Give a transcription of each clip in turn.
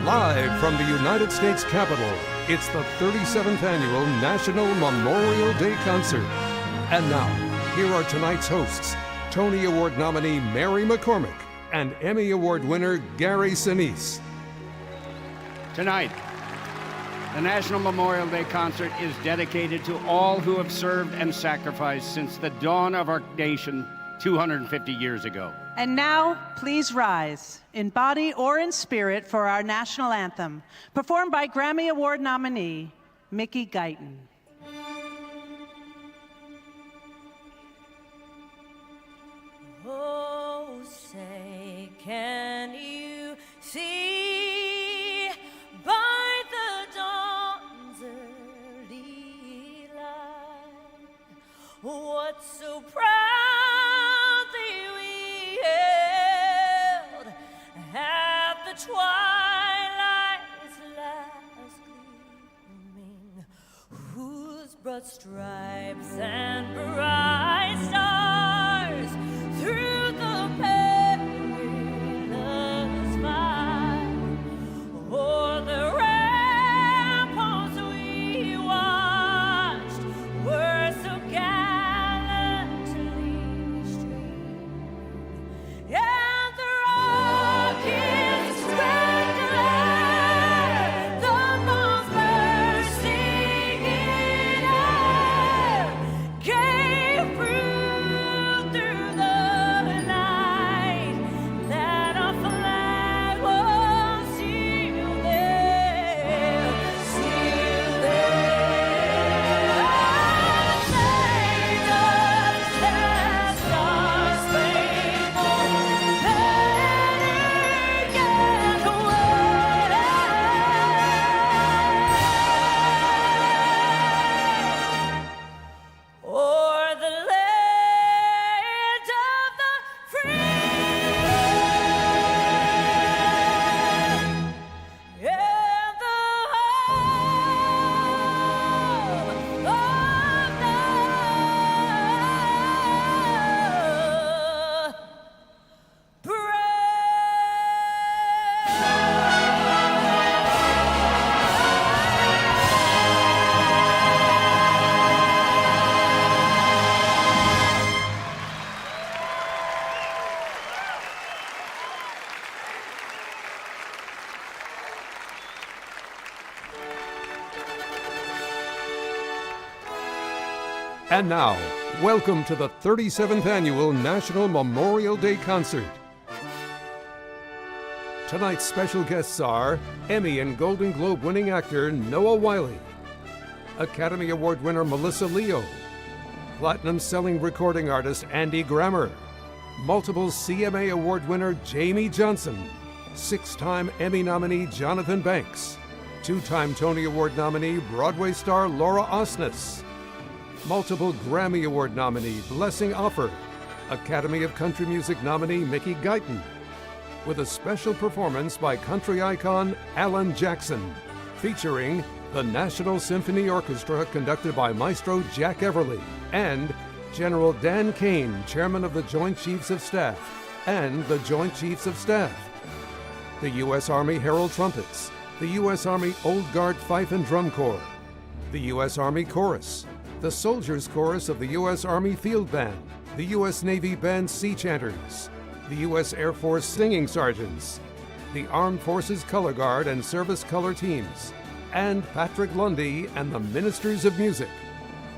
Live from the United States Capitol, it's the 37th Annual National Memorial Day Concert. And now, here are tonight's hosts, Tony Award nominee Mary McCormick and Emmy Award winner Gary Sinise. Tonight, the National Memorial Day Concert is dedicated to all who have served and sacrificed since the dawn of our nation 250 years ago. And now, please rise, in body or in spirit, for our national anthem, performed by Grammy Award nominee Mickey Guyton. Oh, say, can you see by the dawn's early light what so proudly we hailed at the twilight's last gleaming, whose broad stripes and bright stars through the perilous fight o'er the ramparts we watched were so gallantly streaming, and the rockets spread glare, the bombs bursting in air gave proof through the night that our flag was still there, still there. Saved us as stars spangled banner yet waved o'er the land of the free and the home of the brave. And now, welcome to the 37th Annual National Memorial Day Concert. Tonight's special guests are Emmy and Golden Globe winning actor Noah Wyle, Academy Award winner Melissa Leo, platinum-selling recording artist Andy Grammer, multiple CMA Award winner Jamie Johnson, six-time Emmy nominee Jonathan Banks, two-time Tony Award nominee Broadway star Laura Osnes, multiple Grammy Award nominee Blessing Offor, Academy of Country Music nominee Mickey Guyton, with a special performance by country icon Alan Jackson, featuring the National Symphony Orchestra conducted by Maestro Jack Everly, and General Dan Kane, Chairman of the Joint Chiefs of Staff, and the Joint Chiefs of Staff, the U.S. Army Herald Trumpets, the U.S. Army Old Guard Fife and Drum Corps, the U.S. Army Chorus, the Soldiers Chorus of the U.S. Army Field Band, the U.S. Navy Band Sea Chanters, the U.S. Air Force Singing Sergeants, the Armed Forces Color Guard and Service Color Teams, and Patrick Lundy and the Ministers of Music.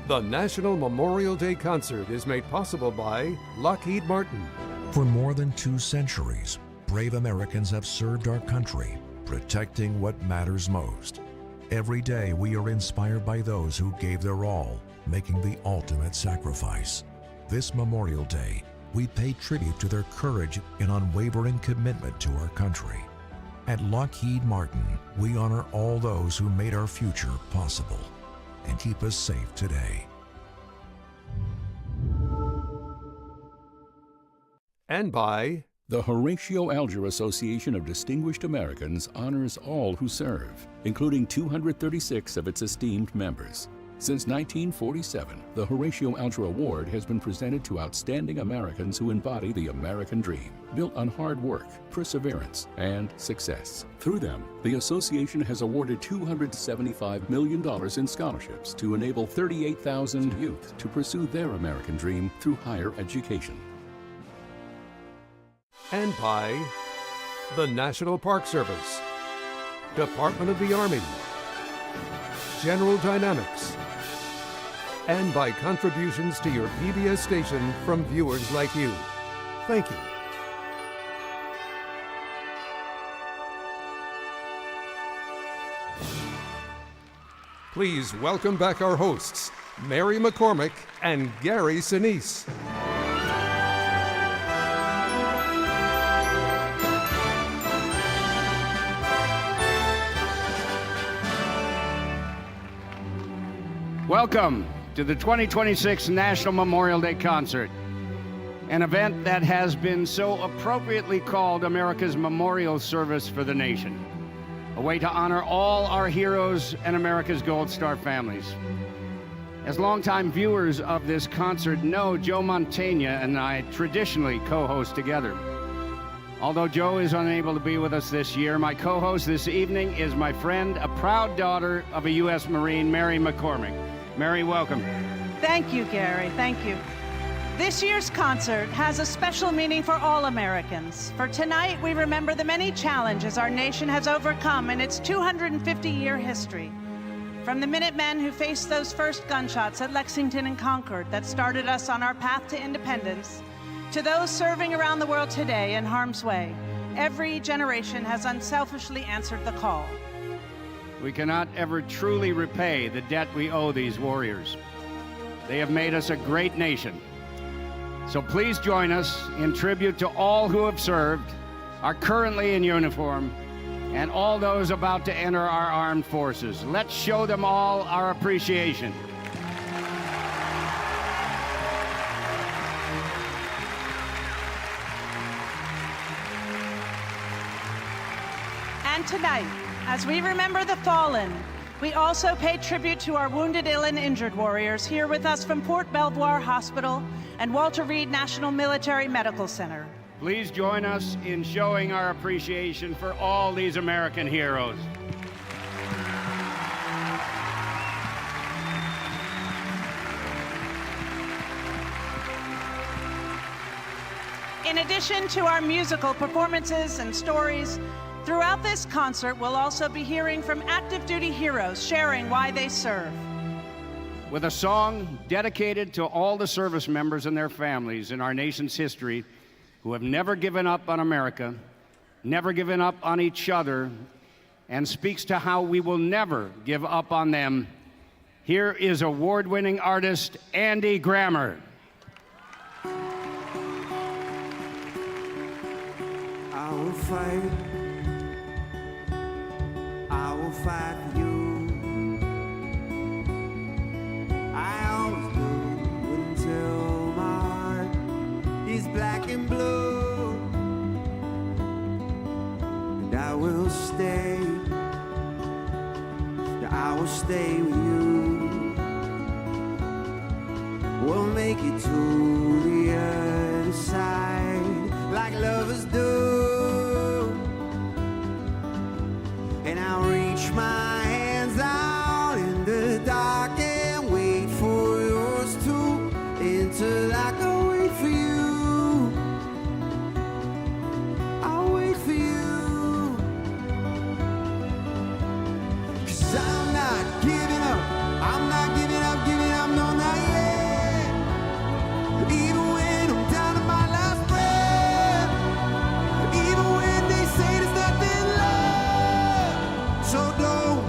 The National Memorial Day Concert is made possible by Lockheed Martin. For more than 2 centuries, brave Americans have served our country, protecting what matters most. Every day we are inspired by those who gave their all, making the ultimate sacrifice. This Memorial Day, we pay tribute to their courage and unwavering commitment to our country. At Lockheed Martin, we honor all those who made our future possible and keep us safe today. And by The Horatio Alger Association of Distinguished Americans honors all who serve, including 236 of its esteemed members. Since 1947, the Horatio Alger Award has been presented to outstanding Americans who embody the American dream, built on hard work, perseverance, and success. Through them, the association has awarded $275 million in scholarships to enable 38,000 youth to pursue their American dream through higher education. And by the National Park Service, Department of the Army, General Dynamics, and by contributions to your PBS station from viewers like you. Thank you. Please welcome back our hosts, Mary McCormick and Gary Sinise. Welcome to the 2026 National Memorial Day Concert, an event that has been so appropriately called America's Memorial Service for the Nation, a way to honor all our heroes and America's Gold Star families. As longtime viewers of this concert know, Joe Mantegna and I traditionally co-host together. Although Joe is unable to be with us this year, my co-host this evening is my friend, a proud daughter of a U.S. Marine, Mary McCormick. Mary, welcome. Thank you, Gary. Thank you. This year's concert has a special meaning for all Americans. For tonight, we remember the many challenges our nation has overcome in its 250-year history. From the Minutemen who faced those first gunshots at Lexington and Concord that started us on our path to independence, to those serving around the world today in harm's way, every generation has unselfishly answered the call. We cannot ever truly repay the debt we owe these warriors. They have made us a great nation. So please join us in tribute to all who have served, are currently in uniform, and all those about to enter our armed forces. Let's show them all our appreciation. And tonight, as we remember the fallen, we also pay tribute to our wounded, ill, and injured warriors here with us from Port Belvoir Hospital and Walter Reed National Military Medical Center. Please join us in showing our appreciation for all these American heroes. In addition to our musical performances and stories, throughout this concert, we'll also be hearing from active duty heroes sharing why they serve. With a song dedicated to all the service members and their families in our nation's history who have never given up on America, never given up on each other, and speaks to how we will never give up on them, here is award-winning artist Andy Grammer. I will fight. I will fight for you. I always do until my heart is black and blue. And I will stay. I will stay with you. We'll make it to the other side like lovers do. And I'll reach my hands out in the dark and wait for yours to enter like I wait for you. I'll wait for you. 'Cause I'm not giving up. I'm not giving up, no, not yet. Even when I'm down to my last breath. Even when they say there's nothing left. So don't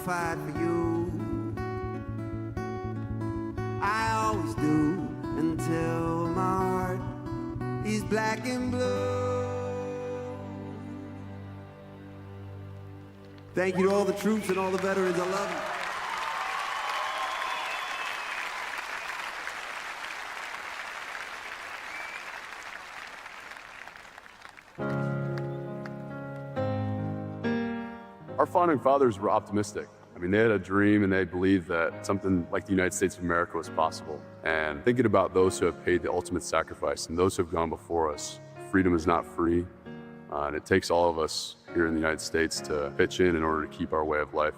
fight for you. I always do until my heart is black and blue. Thank you to all the troops and all the veterans. I love you. Our founding fathers were optimistic. I mean, they had a dream and they believed that something like the United States of America was possible. And thinking about those who have paid the ultimate sacrifice and those who have gone before us, freedom is not free. And it takes all of us here in the United States to pitch in order to keep our way of life.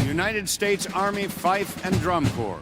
United States Army Fife and Drum Corps.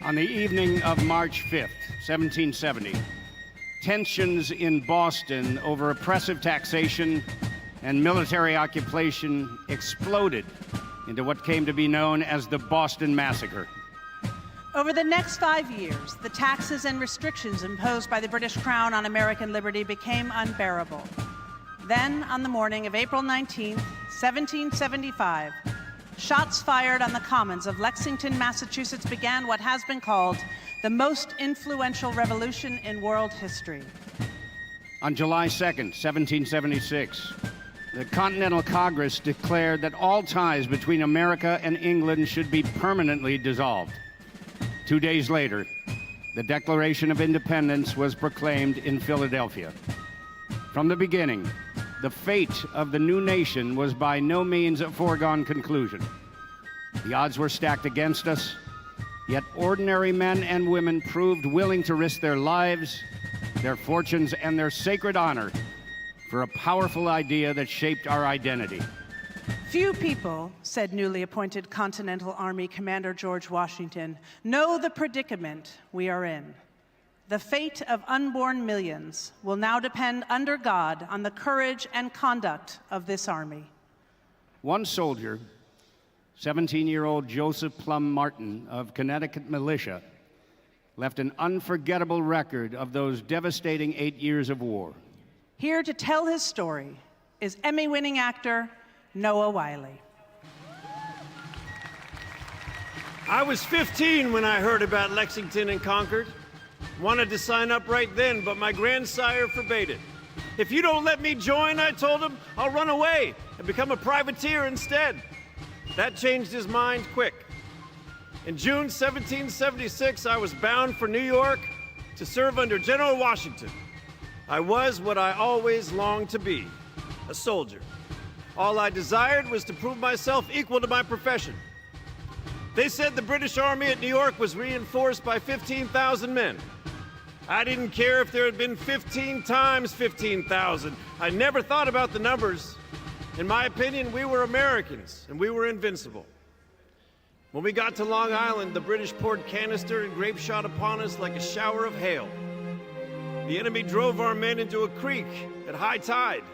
On the evening of March 5th, 1770, tensions in Boston over oppressive taxation and military occupation exploded into what came to be known as the Boston Massacre. Over the next 5 years, the taxes and restrictions imposed by the British Crown on American liberty became unbearable. Then, on the morning of April 19, 1775, shots fired on the Commons of Lexington, Massachusetts began what has been called the most influential revolution in world history. On July 2nd, 1776, the Continental Congress declared that all ties between America and England should be permanently dissolved. 2 days later, the Declaration of Independence was proclaimed in Philadelphia. From the beginning, the fate of the new nation was by no means a foregone conclusion. The odds were stacked against us, yet ordinary men and women proved willing to risk their lives, their fortunes, and their sacred honor for a powerful idea that shaped our identity. Few people, said newly appointed Continental Army Commander George Washington, know the predicament we are in. The fate of unborn millions will now depend under God on the courage and conduct of this army. One soldier, 17-year-old Joseph Plum Martin of Connecticut Militia, left an unforgettable record of those devastating 8 years of war. Here to tell his story is Emmy-winning actor Noah Wiley. I was 15 when I heard about Lexington and Concord. Wanted to sign up right then, but my grandsire forbade it. If you don't let me join, I told him, I'll run away and become a privateer instead. That changed his mind quick. In June 1776, I was bound for New York to serve under General Washington. I was what I always longed to be, a soldier. All I desired was to prove myself equal to my profession. They said the British Army at New York was reinforced by 15,000 men. I didn't care if there had been 15 times 15,000. I never thought about the numbers. In my opinion, we were Americans, and we were invincible. When we got to Long Island, the British poured canister and grape shot upon us like a shower of hail. The enemy drove our men into a creek at high tide.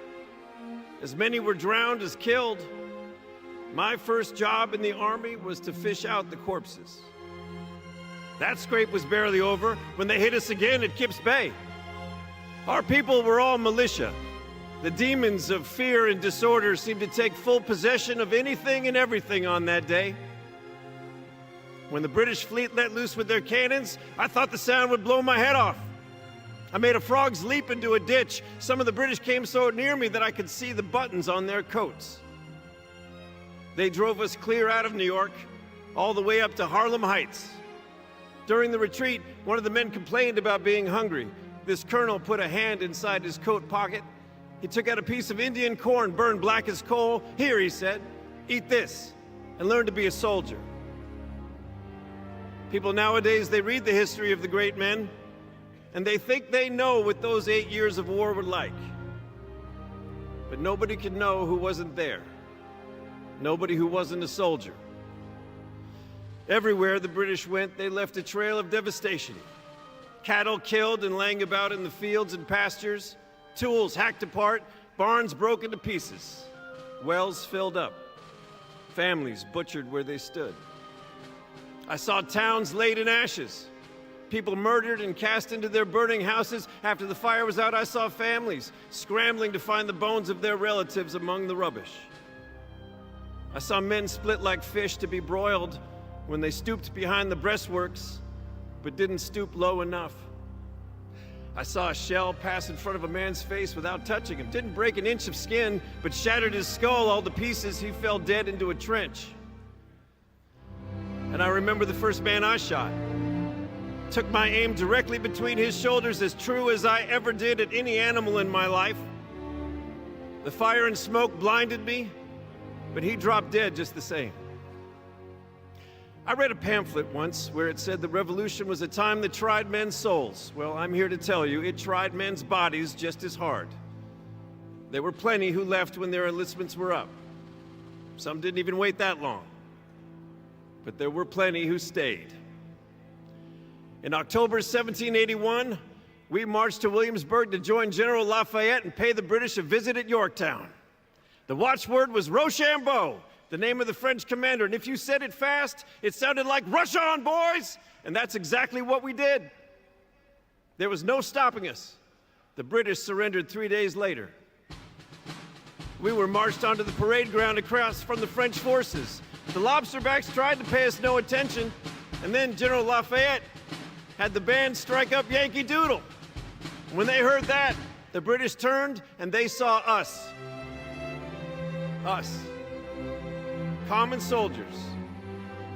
As many were drowned as killed. My first job in the Army was to fish out the corpses. That scrape was barely over when they hit us again at Kips Bay. Our people were all militia. The demons of fear and disorder seemed to take full possession of anything and everything on that day. When the British fleet let loose with their cannons, I thought the sound would blow my head off. I made a frog's leap into a ditch. Some of the British came so near me that I could see the buttons on their coats. They drove us clear out of New York, all the way up to Harlem Heights. During the retreat, one of the men complained about being hungry. This colonel put a hand inside his coat pocket. He took out a piece of Indian corn burned black as coal. Here, he said, eat this and learn to be a soldier. People nowadays, they read the history of the great men. and they think they know what those 8 years of war were like. But nobody could know who wasn't there. Nobody who wasn't a soldier. Everywhere the British went, they left a trail of devastation. Cattle killed and laying about in the fields and pastures, tools hacked apart, barns broken to pieces, wells filled up, families butchered where they stood. I saw towns laid in ashes, people murdered and cast into their burning houses. After the fire was out, I saw families scrambling to find the bones of their relatives among the rubbish. I saw men split like fish to be broiled when they stooped behind the breastworks, but didn't stoop low enough. I saw a shell pass in front of a man's face without touching him. Didn't break an inch of skin, but shattered his skull all to pieces. He fell dead into a trench. And I remember the first man I shot. Took my aim directly between his shoulders, as true as I ever did at any animal in my life. The fire and smoke blinded me, but he dropped dead just the same. I read a pamphlet once where it said the revolution was a time that tried men's souls. Well, I'm here to tell you, it tried men's bodies just as hard. There were plenty who left when their enlistments were up. Some didn't even wait that long. But there were plenty who stayed. In October 1781, we marched to Williamsburg to join General Lafayette and pay the British a visit at Yorktown. The watchword was Rochambeau, the name of the French commander, and if you said it fast, it sounded like, "Rush on, boys!" And that's exactly what we did. There was no stopping us. The British surrendered 3 days later. We were marched onto the parade ground across from the French forces. The lobsterbacks tried to pay us no attention, and then General Lafayette had the band strike up Yankee Doodle. When they heard that, the British turned and they saw us. Us. Common soldiers,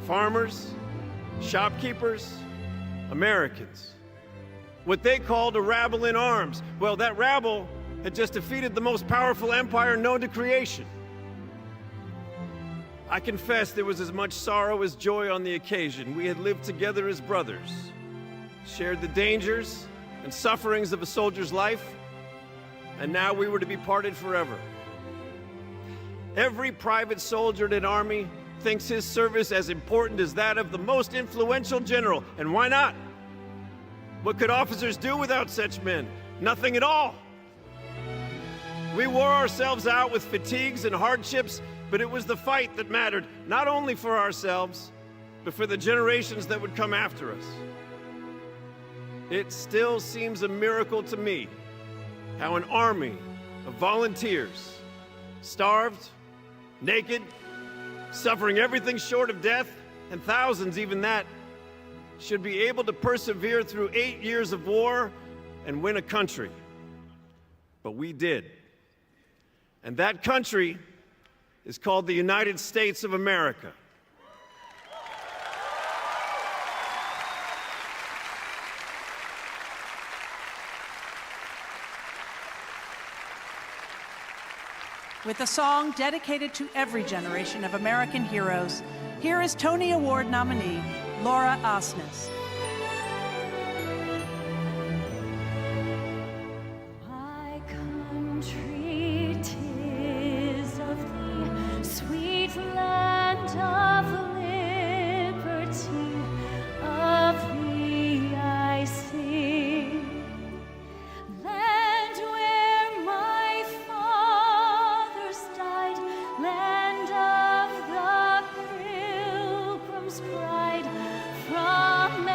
farmers, shopkeepers, Americans. What they called a rabble in arms. Well, that rabble had just defeated the most powerful empire known to creation. I confess there was as much sorrow as joy on the occasion. We had lived together as brothers, shared the dangers and sufferings of a soldier's life, and now we were to be parted forever. Every private soldier in an army thinks his service as important as that of the most influential general, and why not? What could officers do without such men? Nothing at all. We wore ourselves out with fatigues and hardships, but it was the fight that mattered, not only for ourselves, but for the generations that would come after us. It still seems a miracle to me how an army of volunteers, starved, naked, suffering everything short of death, and thousands even that, should be able to persevere through 8 years of war and win a country. But we did. And that country is called the United States of America. With a song dedicated to every generation of American heroes, here is Tony Award nominee Laura Osnes. My country, 'tis of thee, sweet land of liberty, of thee I sing. Land where my fathers died, land of the Pilgrim's pride, from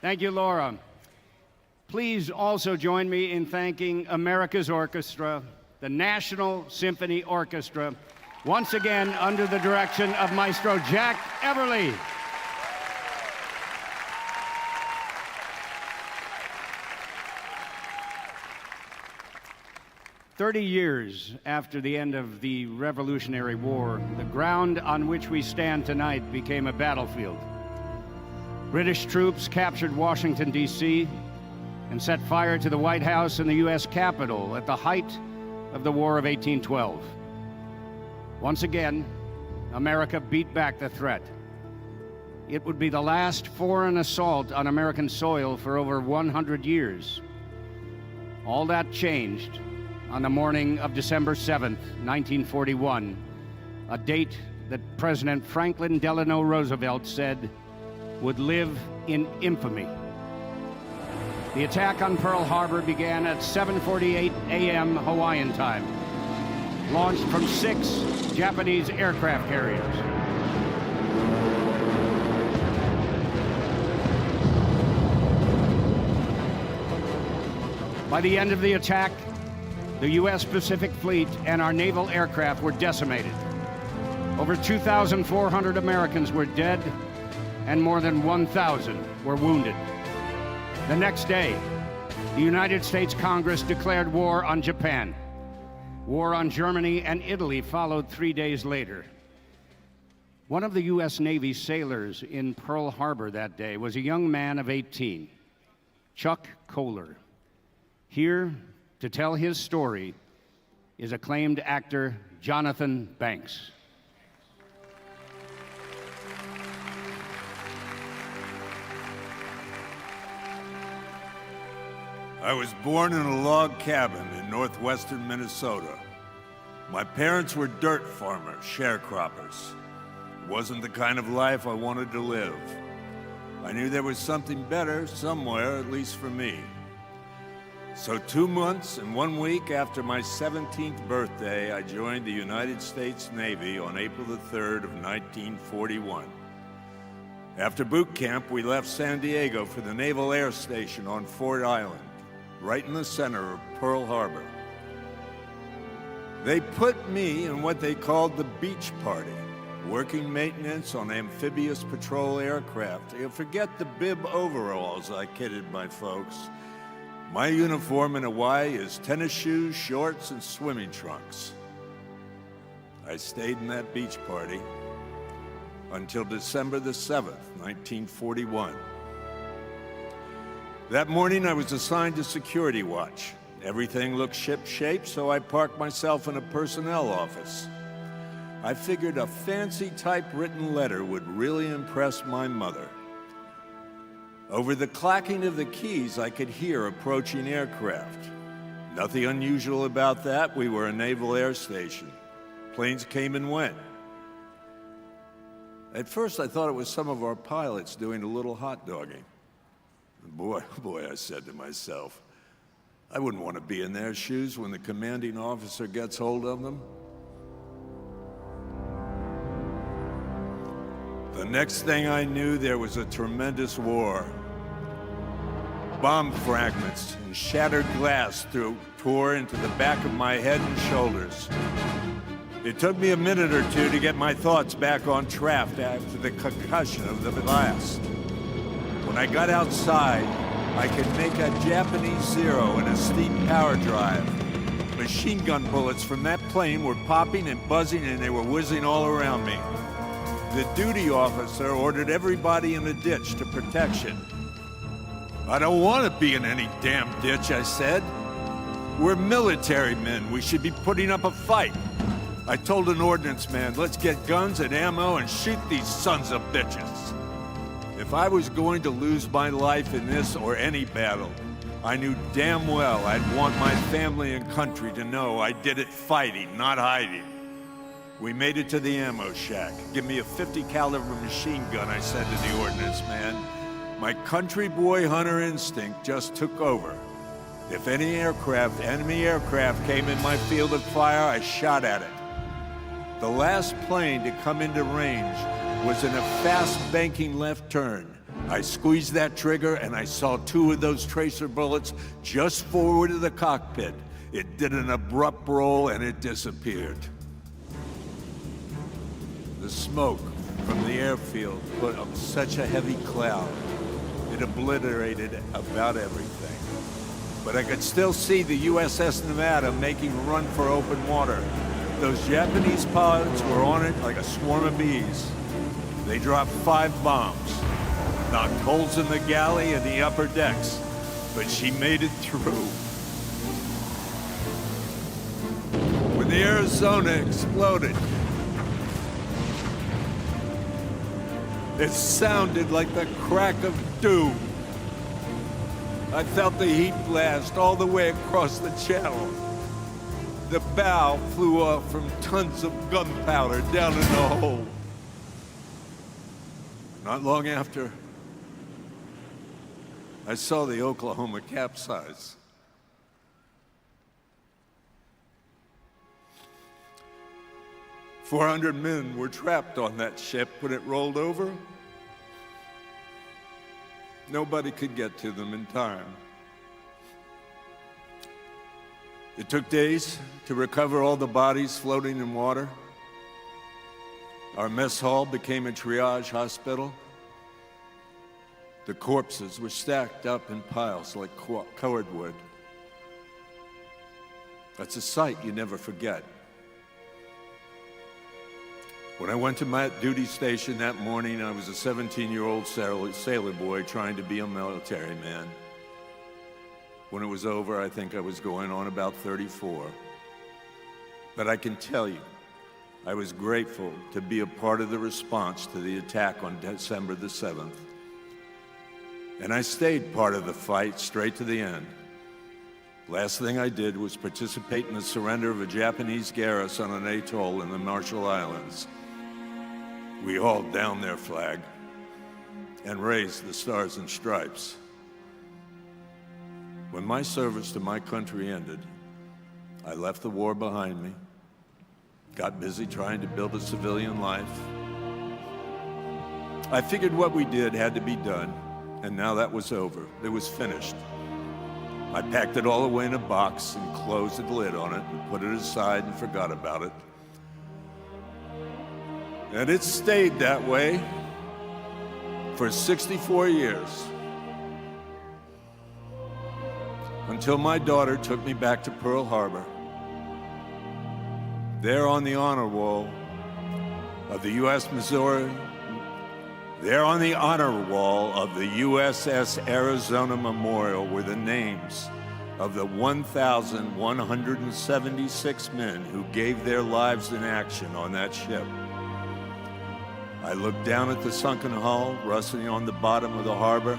Thank you, Laura. Please also join me in thanking America's Orchestra, the National Symphony Orchestra, once again under the direction of Maestro Jack Everly. "30 years after the end of the Revolutionary War, the ground on which we stand tonight became a battlefield. British troops captured Washington, D.C., and set fire to the White House and the U.S. Capitol at the height of the War of 1812. Once again, America beat back the threat. It would be the last foreign assault on American soil for over 100 years. All that changed on the morning of December 7th, 1941, a date that President Franklin Delano Roosevelt said would live in infamy. The attack on Pearl Harbor began at 7:48 a.m. Hawaiian time, launched from 6 Japanese aircraft carriers. By the end of the attack, the U.S. Pacific Fleet and our naval aircraft were decimated. Over 2,400 Americans were dead, and more than 1,000 were wounded. The next day, the United States Congress declared war on Japan. War on Germany and Italy followed 3 days later. One of the U.S. Navy sailors in Pearl Harbor that day was a young man of 18, Chuck Kohler. Here to tell his story is acclaimed actor Jonathan Banks. I was born in a log cabin in northwestern Minnesota. My parents were dirt farmers, sharecroppers. It wasn't the kind of life I wanted to live. I knew there was something better somewhere, at least for me. So 2 months and 1 week after my 17th birthday, I joined the United States Navy on April the 3rd of 1941. After boot camp, we left San Diego for the Naval Air Station on Ford Island, right in the center of Pearl Harbor. They put me in what they called the beach party, working maintenance on amphibious patrol aircraft. You forget the bib overalls, I kidded my folks. My uniform in Hawaii is tennis shoes, shorts, and swimming trunks. I stayed in that beach party until December the 7th, 1941. That morning, I was assigned to security watch. Everything looked ship-shape, so I parked myself in a personnel office. I figured a fancy typewritten letter would really impress my mother. Over the clacking of the keys, I could hear approaching aircraft. Nothing unusual about that. We were a naval air station. Planes came and went. At first, I thought it was some of our pilots doing a little hot dogging. Boy, I said to myself, I wouldn't want to be in their shoes when the commanding officer gets hold of them. The next thing I knew, there was a tremendous war. Bomb fragments and shattered glass tore into the back of my head and shoulders. It took me a minute or two to get my thoughts back on track after the concussion of the blast. When I got outside, I could make a Japanese Zero in a steam power drive. Machine gun bullets from that plane were popping and buzzing, and they were whizzing all around me. The duty officer ordered everybody in the ditch to protection. I don't want to be in any damn ditch, I said. We're military men. We should be putting up a fight. I told an ordnance man, let's get guns and ammo and shoot these sons of bitches. If I was going to lose my life in this or any battle, I knew damn well I'd want my family and country to know I did it fighting, not hiding. We made it to the ammo shack. Give me a .50 caliber machine gun, I said to the ordnance man. My country boy hunter instinct just took over. If any enemy aircraft came in my field of fire, I shot at it. The last plane to come into range was in a fast banking left turn. I squeezed that trigger and I saw 2 of those tracer bullets just forward of the cockpit. It did an abrupt roll and it disappeared. The smoke from the airfield put up such a heavy cloud, it obliterated about everything. But I could still see the USS Nevada making a run for open water. Those Japanese pilots were on it like a swarm of bees. They dropped 5 bombs, knocked holes in the galley and the upper decks, but she made it through. When the Arizona exploded, it sounded like the crack of doom. I felt the heat blast all the way across the channel. The bow flew off from tons of gunpowder down in the hole. Not long after, I saw the Oklahoma capsize. "400 men were trapped on that ship when it rolled over. Nobody could get to them in time. It took days to recover all the bodies floating in water. Our mess hall became a triage hospital. The corpses were stacked up in piles like cordwood. That's a sight you never forget. When I went to my duty station that morning, I was a 17-year-old sailor boy trying to be a military man. When it was over, I think I was going on about 34. But I can tell you, I was grateful to be a part of the response to the attack on December the 7th. And I stayed part of the fight straight to the end. Last thing I did was participate in the surrender of a Japanese garrison on an atoll in the Marshall Islands. We hauled down their flag and raised the Stars and Stripes. When my service to my country ended, I left the war behind me, got busy trying to build a civilian life. I figured what we did had to be done, and now that was over. It was finished. I packed it all away in a box and closed the lid on it and put it aside and forgot about it. And it stayed that way for 64 years. Until my daughter took me back to Pearl Harbor. There on the honor wall of the USS Arizona Memorial were the names of the 1,176 men who gave their lives in action on that ship. I looked down at the sunken hull rusting on the bottom of the harbor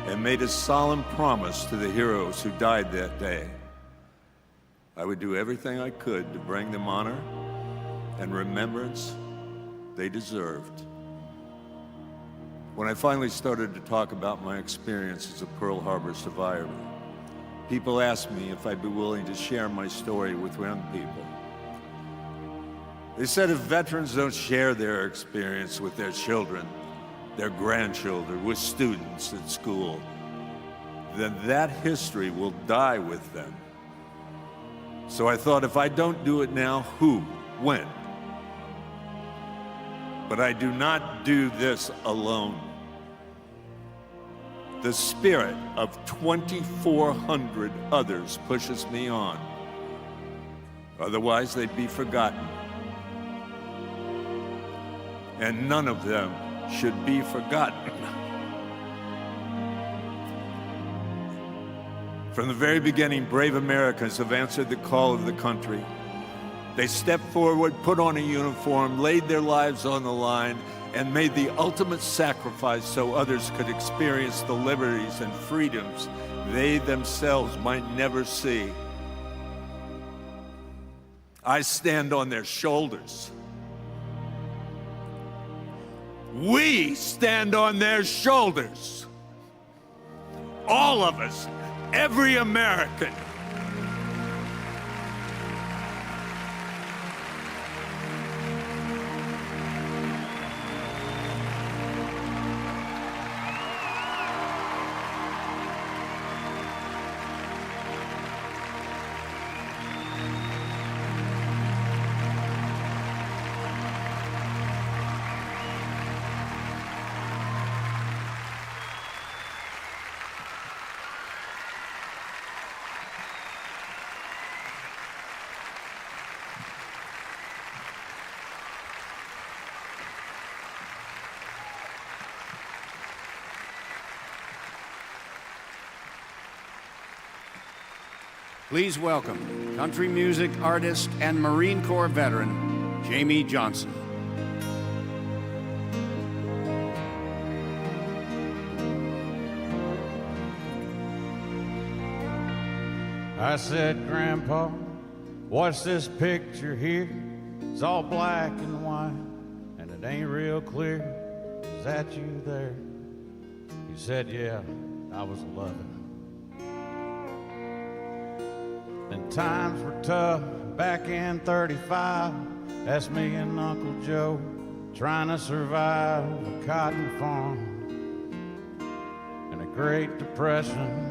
and made a solemn promise to the heroes who died that day. I would do everything I could to bring them honor and remembrance they deserved. When I finally started to talk about my experience as a Pearl Harbor survivor, people asked me if I'd be willing to share my story with young people. They said if veterans don't share their experience with their children, their grandchildren, with students at school, then that history will die with them. So I thought, if I don't do it now, who? When? But I do not do this alone. The spirit of 2,400 others pushes me on. Otherwise, they'd be forgotten. And none of them should be forgotten. From the very beginning, brave Americans have answered the call of the country. They stepped forward, put on a uniform, laid their lives on the line, and made the ultimate sacrifice so others could experience the liberties and freedoms they themselves might never see. I stand on their shoulders. We stand on their shoulders. All of us, every American. Please welcome country music artist and Marine Corps veteran, Jamie Johnson. I said, Grandpa, what's this picture here? It's all black and white, and it ain't real clear. Is that you there? He said, yeah, I was 11. And times were tough back in 35. That's me and Uncle Joe trying to survive a cotton farm and a Great Depression.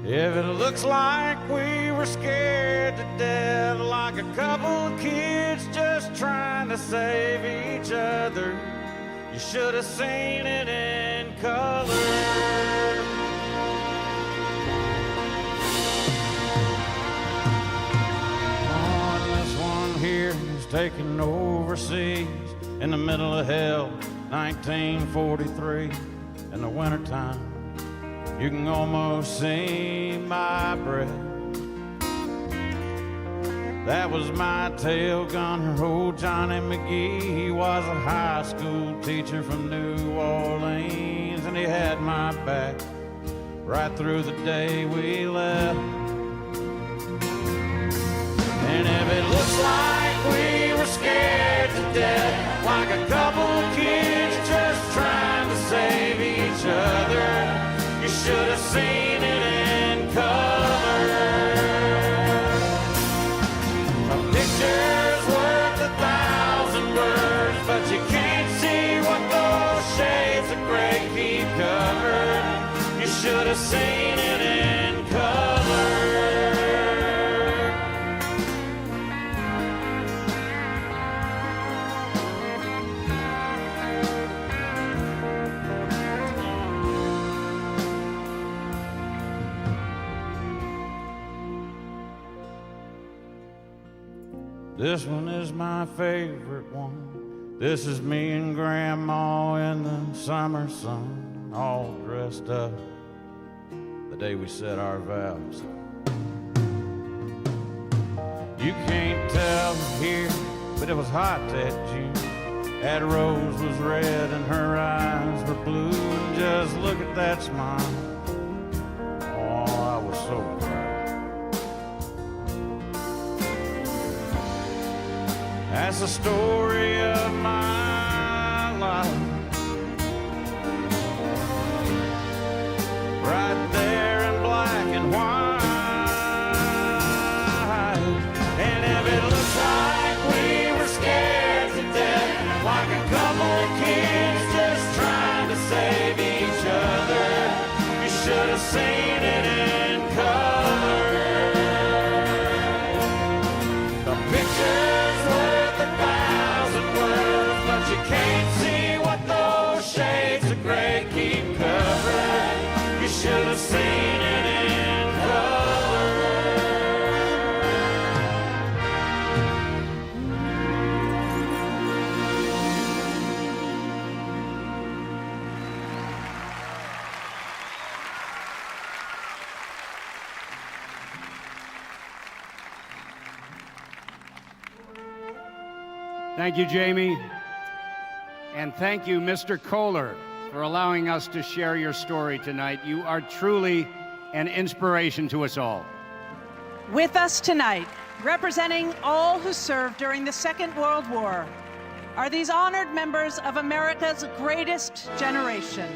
If it looks like we were scared to death, like a couple of kids just trying to save each other, you should have seen it in color. On this one here is taken overseas in the middle of hell, 1943, in the wintertime. You can almost see my breath. That was my tail gunner, old Johnny McGee. He was a high school teacher from New Orleans, and he had my back right through the day we left. And if it looks like we were scared to death, like a couple of kids just trying to save each other, you should have seen it in color. A picture's worth 1,000 words, but you can't see what those shades of gray keep covered. You should have seen it in color. This one is my favorite one. This is me and Grandma in the summer sun, all dressed up the day we said our vows. You can't tell here, but it was hot that June. That rose was red and her eyes were blue, and just look at that smile. Oh, I was so proud. That's the story of my life. Right there in black and white. And if it looks like we were scared to death, like a couple of kids just trying to save each other, you should have seen it in color. The picture's worth 1,000 words, but you can't see what those shades of gray keep covering. You should have seen it in color. Thank you, Jamie. And thank you, Mr. Kohler, for allowing us to share your story tonight. You are truly an inspiration to us all. With us tonight, representing all who served during the Second World War, are these honored members of America's greatest generation.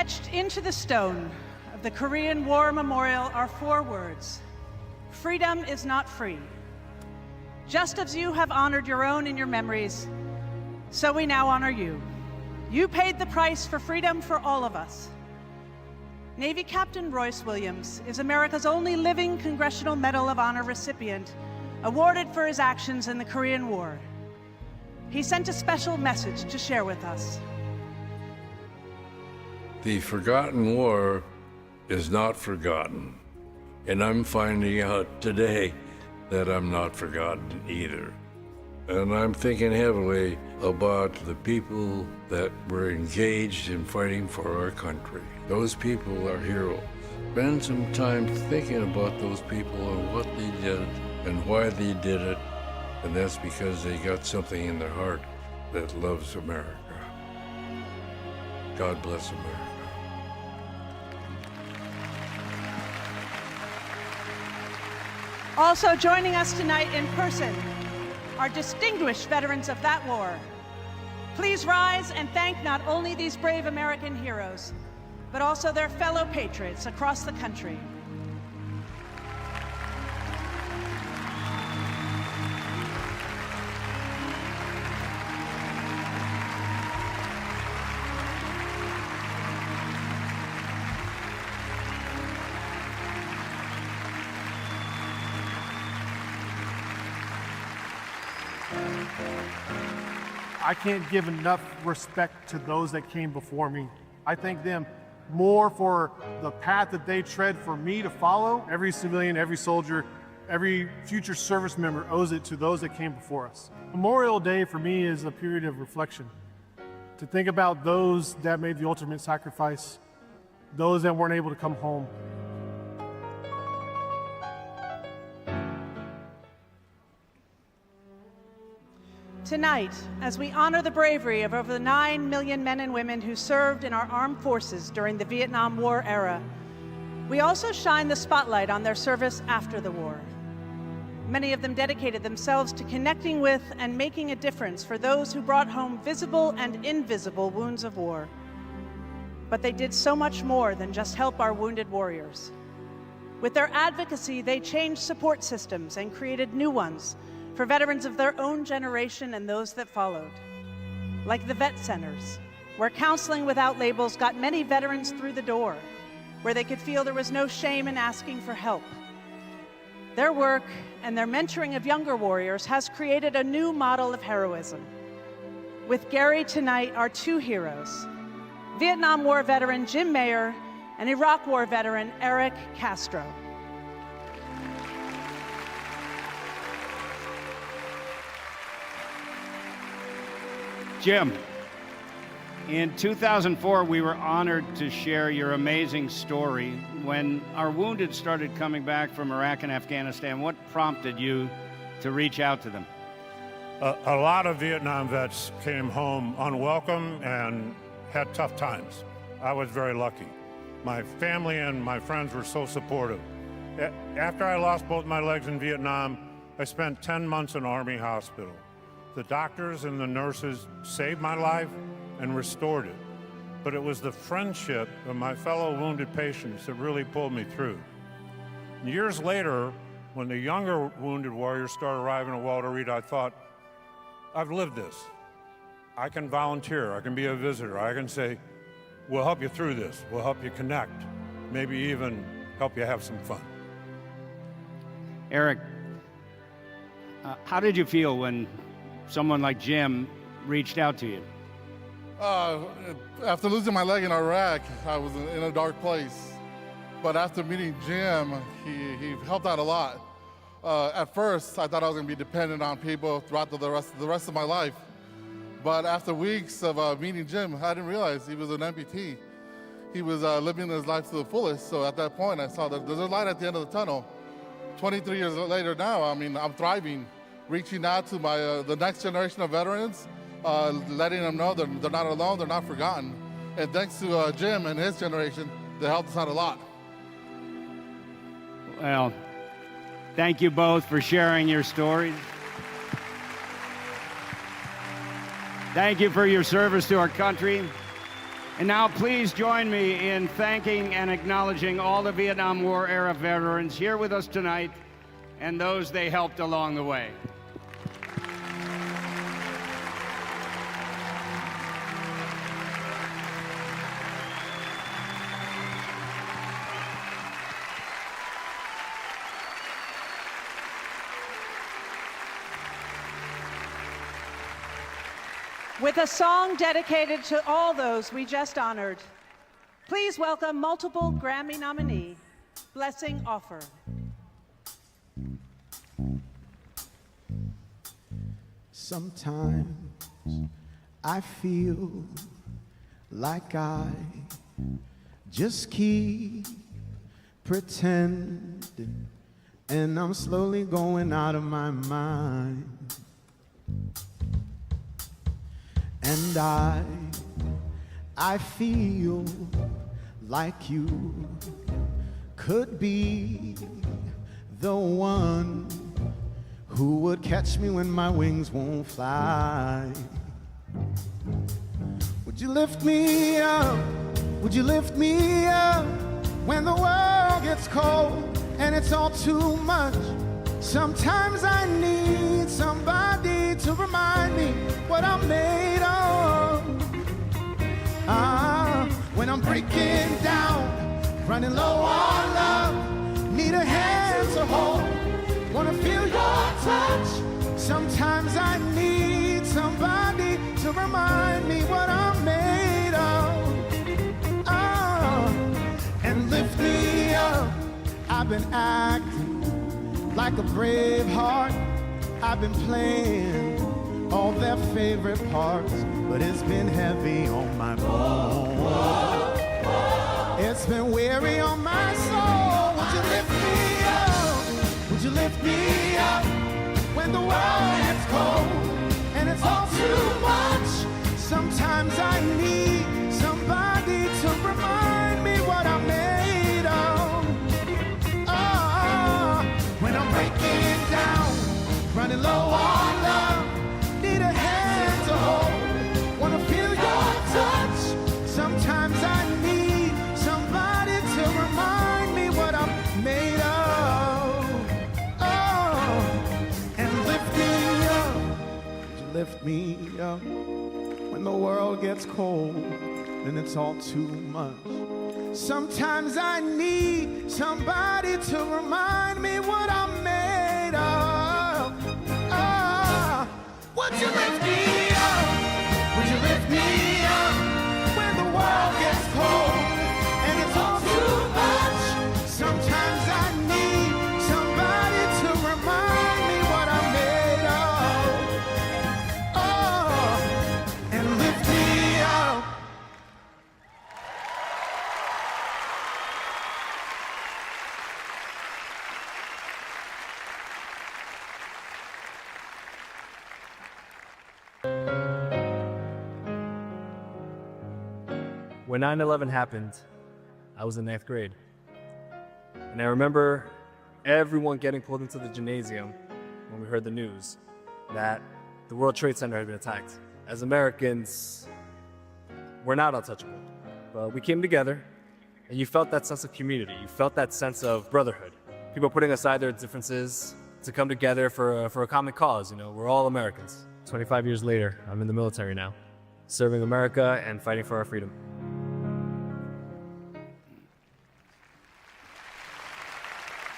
Etched into the stone of the Korean War Memorial are 4 words: freedom is not free. Just as you have honored your own in your memories, so we now honor you. You paid the price for freedom for all of us. Navy Captain Royce Williams is America's only living Congressional Medal of Honor recipient, awarded for his actions in the Korean War. He sent a special message to share with us. The forgotten war is not forgotten, and I'm finding out today that I'm not forgotten either. And I'm thinking heavily about the people that were engaged in fighting for our country. Those people are heroes. Spend some time thinking about those people and what they did and why they did it, and that's because they got something in their heart that loves America. God bless America. Also joining us tonight in person are distinguished veterans of that war. Please rise and thank not only these brave American heroes, but also their fellow patriots across the country. I can't give enough respect to those that came before me. I thank them more for the path that they tread for me to follow. Every civilian, every soldier, every future service member owes it to those that came before us. Memorial Day for me is a period of reflection, to think about those that made the ultimate sacrifice, those that weren't able to come home. Tonight, as we honor the bravery of over 9 million men and women who served in our armed forces during the Vietnam War era, we also shine the spotlight on their service after the war. Many of them dedicated themselves to connecting with and making a difference for those who brought home visible and invisible wounds of war. But they did so much more than just help our wounded warriors. With their advocacy, they changed support systems and created new ones for veterans of their own generation and those that followed. Like the vet centers, where counseling without labels got many veterans through the door, where they could feel there was no shame in asking for help. Their work and their mentoring of younger warriors has created a new model of heroism. With Gary tonight are 2 heroes: Vietnam War veteran Jim Mayer and Iraq War veteran Eric Castro. Jim, in 2004, we were honored to share your amazing story. When our wounded started coming back from Iraq and Afghanistan, what prompted you to reach out to them? A lot of Vietnam vets came home unwelcome and had tough times. I was very lucky. My family and my friends were so supportive. After I lost both my legs in Vietnam, I spent 10 months in Army hospital. The doctors and the nurses saved my life and restored it. But it was the friendship of my fellow wounded patients that really pulled me through. Years later, when the younger wounded warriors started arriving at Walter Reed, I thought, I've lived this. I can volunteer, I can be a visitor, I can say, we'll help you through this, we'll help you connect, maybe even help you have some fun. Eric, how did you feel when someone like Jim reached out to you? After losing my leg in Iraq, I was in a dark place. But after meeting Jim, he helped out a lot. At first, I thought I was going to be dependent on people throughout the rest of my life. But after weeks of meeting Jim, I didn't realize he was an amputee. He was living his life to the fullest. So at that point, I saw that there's a light at the end of the tunnel. 23 years later now, I mean, I'm thriving, reaching out to the next generation of veterans, letting them know that they're not alone, they're not forgotten. And thanks to Jim and his generation, they helped us out a lot. Well, thank you both for sharing your stories. Thank you for your service to our country. And now please join me in thanking and acknowledging all the Vietnam War era veterans here with us tonight and those they helped along the way. With a song dedicated to all those we just honored, please welcome multiple Grammy nominee, Blessing Offor. Sometimes I feel like I just keep pretending, and I'm slowly going out of my mind. And I feel like you could be the one who would catch me when my wings won't fly. Would you lift me up? Would you lift me up when the world gets cold and it's all too much? Sometimes I need somebody to remind me what I'm made of. When I'm breaking down, running low on love, need a hand to hold, wanna feel your touch. Sometimes I need somebody to remind me what I'm made of. And lift me up. I've been acting like a brave heart. I've been playing all their favorite parts, but it's been heavy on my bones. It's been weary on my soul. Would you lift me up? Would you lift me up when the world gets cold and it's all too much? Sometimes I need somebody to remind me what I'm made of. When I'm breaking down, running low on love, need a hand to hold, wanna feel your touch. Sometimes I need somebody to remind me what I'm made of. And lift me up. Would you lift me up when the world gets cold and it's all too much? Sometimes I need somebody to remind me what I'm made of. Would you lift me up? Would you lift me up when the world gets cold and it's all too much? Sometimes I need somebody to remind me what I'm made of. And lift me up. When 9/11 happened, I was in 9th grade. And I remember everyone getting pulled into the gymnasium when we heard the news that the World Trade Center had been attacked. As Americans, we're not untouchable, but we came together and you felt that sense of community. You felt that sense of brotherhood. People putting aside their differences to come together for a common cause. You know, we're all Americans. 25 years later, I'm in the military now, serving America and fighting for our freedom.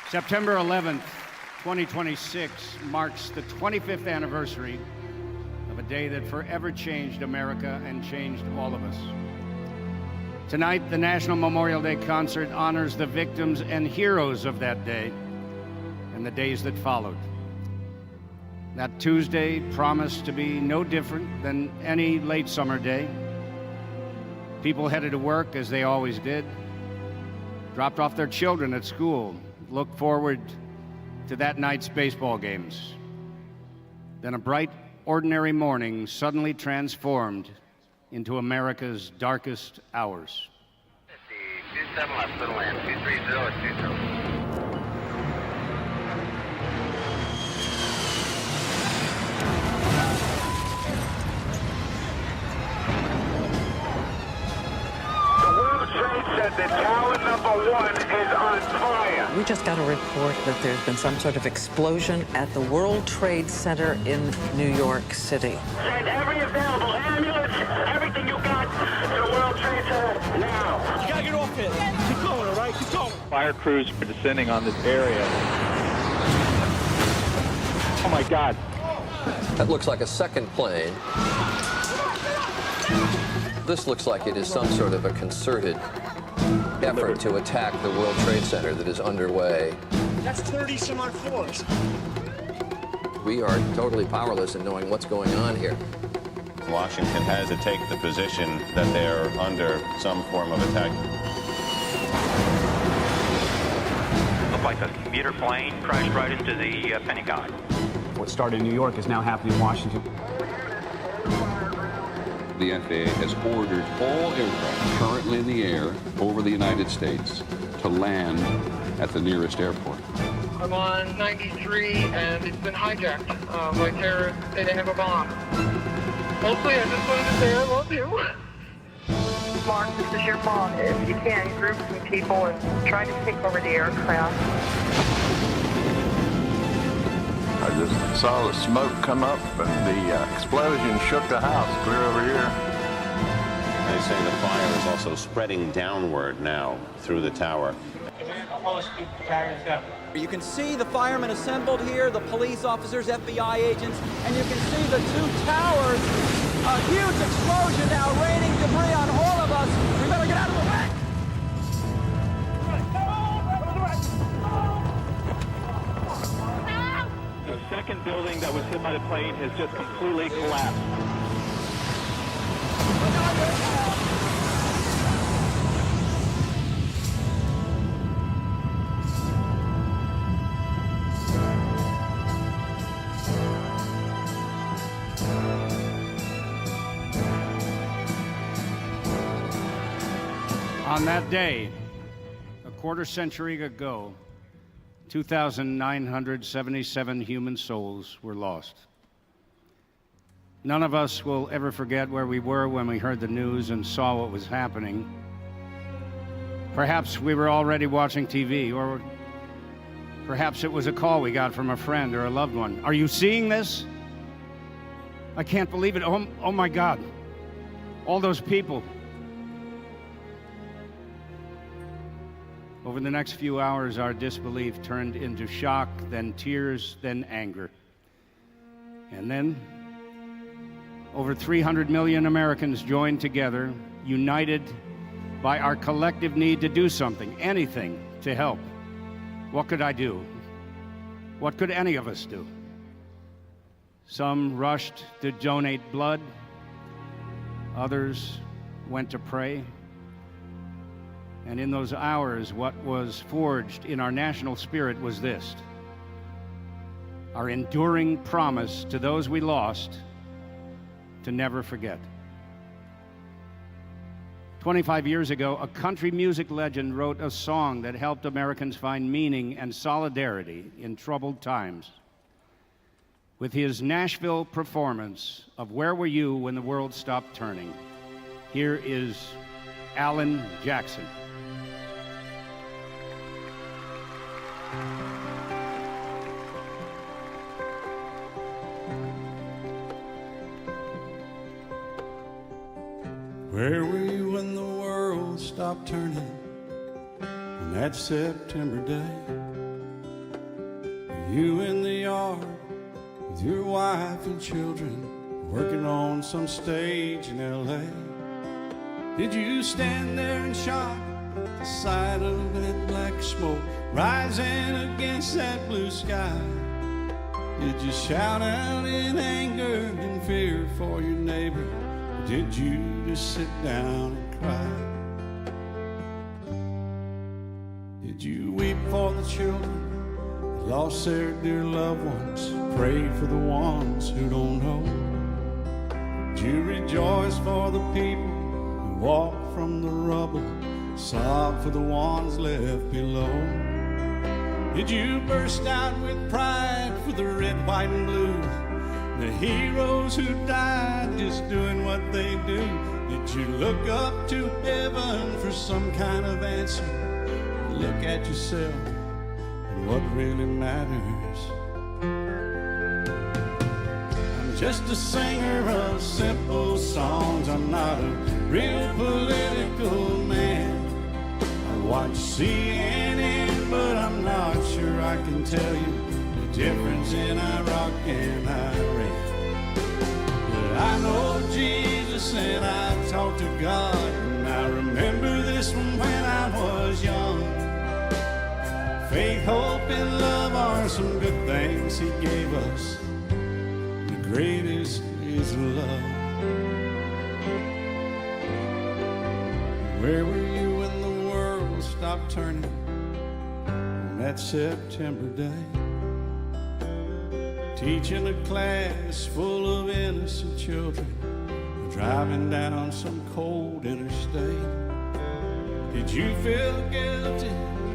September 11th, 2026 marks the 25th anniversary of a day that forever changed America and changed all of us. Tonight, the National Memorial Day concert honors the victims and heroes of that day and the days that followed. That Tuesday promised to be no different than any late summer day. People headed to work as they always did, dropped off their children at school, looked forward to that night's baseball games. Then a bright, ordinary morning suddenly transformed into America's darkest hours. 27 left, middle land, 230 at 20. Tower 1 is on fire. We just got a report that there's been some sort of explosion at the World Trade Center in New York City. Send every available ambulance, everything you got to the World Trade Center now. You gotta get off here. Keep going, all right? Keep going. Fire crews are descending on this area. Oh my God. That looks like a second plane. This looks like it is some sort of a concerted effort to attack the World Trade Center that is underway. That's 30 some odd floors. We are totally powerless in knowing what's going on here. Washington has to take the position that they're under some form of attack. Looked like a commuter plane crashed right into the Pentagon. What started in New York is now happening in Washington. The FAA has ordered all aircraft currently in the air over the United States to land at the nearest airport. I'm on 93 and it's been hijacked by terrorists. They have a bomb. Mostly I just wanted to say I love you. Mark, this is your mom. If you can, group some people and try to take over the aircraft. I just saw the smoke come up, but the explosion shook the house clear over here. They say the fire is also spreading downward now through the tower. You can see the firemen assembled here, the police officers, FBI agents, and you can see the two towers. A huge explosion now raining debris on all of us. We better get out of the way. The second building that was hit by the plane has just completely collapsed. On that day, a quarter century ago, 2,977 human souls were lost. None of us will ever forget where we were when we heard the news and saw what was happening. Perhaps we were already watching TV, or perhaps it was a call we got from a friend or a loved one. Are you seeing this? I can't believe it. Oh my God. All those people. Over the next few hours, our disbelief turned into shock, then tears, then anger. And then, over 300 million Americans joined together, united by our collective need to do something, anything, to help. What could I do? What could any of us do? Some rushed to donate blood. Others went to pray. And in those hours, what was forged in our national spirit was this: our enduring promise to those we lost to never forget. 25 years ago, a country music legend wrote a song that helped Americans find meaning and solidarity in troubled times. With his Nashville performance of Where Were You When the World Stopped Turning, here is Alan Jackson. Where were you when the world stopped turning on that September day? Were you in the yard with your wife and children working on some stage in L.A.? Did you stand there in shock at the sight of that black smoke rising against that blue sky? Did you shout out in anger and fear for your neighbor? Or did you just sit down and cry? Did you weep for the children that lost their dear loved ones? Pray for the ones who don't know? Did you rejoice for the people who walk from the rubble, sob for the ones left below? Did you burst out with pride for the red, white, and blue, the heroes who died just doing what they do? Did you look up to heaven for some kind of answer, look at yourself and what really matters. I'm just a singer of simple songs. I'm not a real political man. I watch CNN, but I'm not sure I can tell you the difference in Iraq and Iran. But I know Jesus and I talk to God, and I remember this from when I was young. Faith, hope, and love are some good things He gave us. The greatest is love. Where were you when the world stopped turning on that September day? Teaching a class full of innocent children, driving down some cold interstate. Did you feel guilty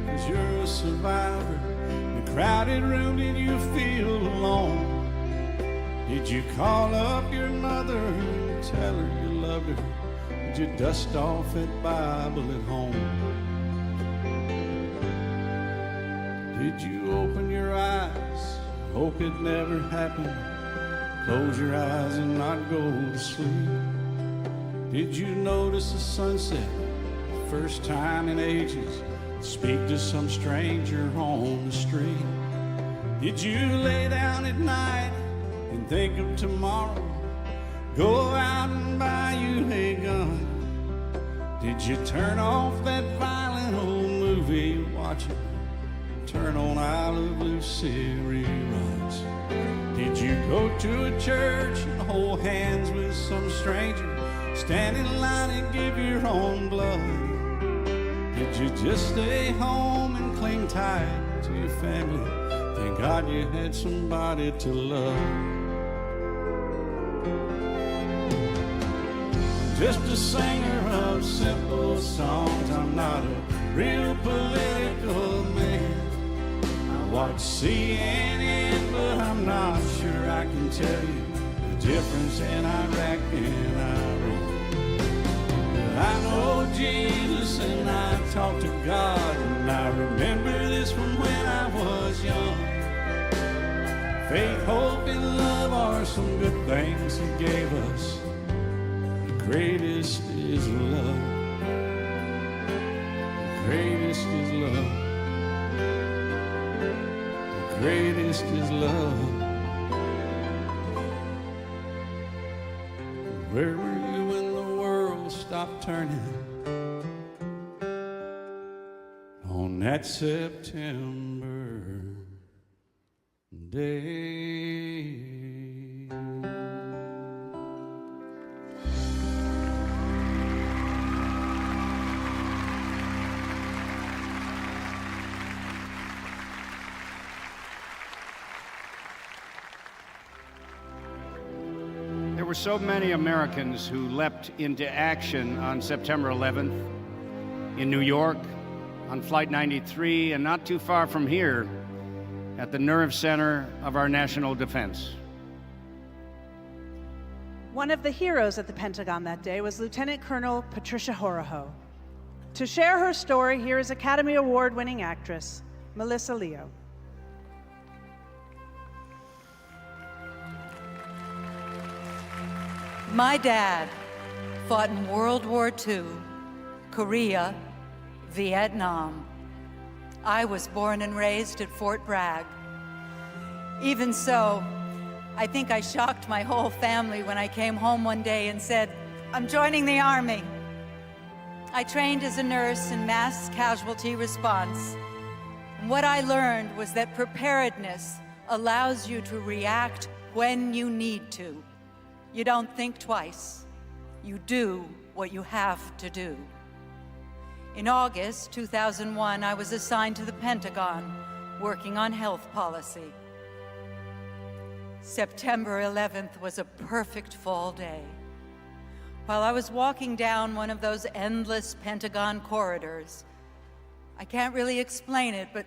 because you're a survivor? In a crowded room, did you feel alone? Did you call up your mother and tell her you loved her? Did you dust off that Bible at home? Did you open your eyes, hope it never happened, close your eyes and not go to sleep? Did you notice the sunset, the first time in ages, speak to some stranger on the street? Did you lay down at night and think of tomorrow, go out and buy you a gun? Did you turn off that violent old movie you're watching, turn on I Love Lucy reruns? Did you go to a church and hold hands with some stranger, stand in line and give your own blood? Did you just stay home and cling tight to your family? Thank God you had somebody to love. Just a singer of simple songs. I'm not a real political man. I watch CNN, but I'm not sure I can tell you the difference in Iraq and Iran. But I know Jesus and I talk to God, and I remember this from when I was young. Faith, hope, and love are some good things He gave us. Greatest is love. The greatest is love. The greatest is love. Where were you when the world stopped turning on that September day? There were so many Americans who leapt into action on September 11th in New York, on Flight 93, and not too far from here at the nerve center of our national defense. One of the heroes at the Pentagon that day was Lieutenant Colonel Patricia Horoho. To share her story, here is Academy Award-winning actress Melissa Leo. My dad fought in World War II, Korea, Vietnam. I was born and raised at Fort Bragg. Even so, I think I shocked my whole family when I came home one day and said, "I'm joining the Army." I trained as a nurse in mass casualty response. And what I learned was that preparedness allows you to react when you need to. You don't think twice. You do what you have to do. In August 2001, I was assigned to the Pentagon, working on health policy. September 11th was a perfect fall day. While I was walking down one of those endless Pentagon corridors, I can't really explain it, but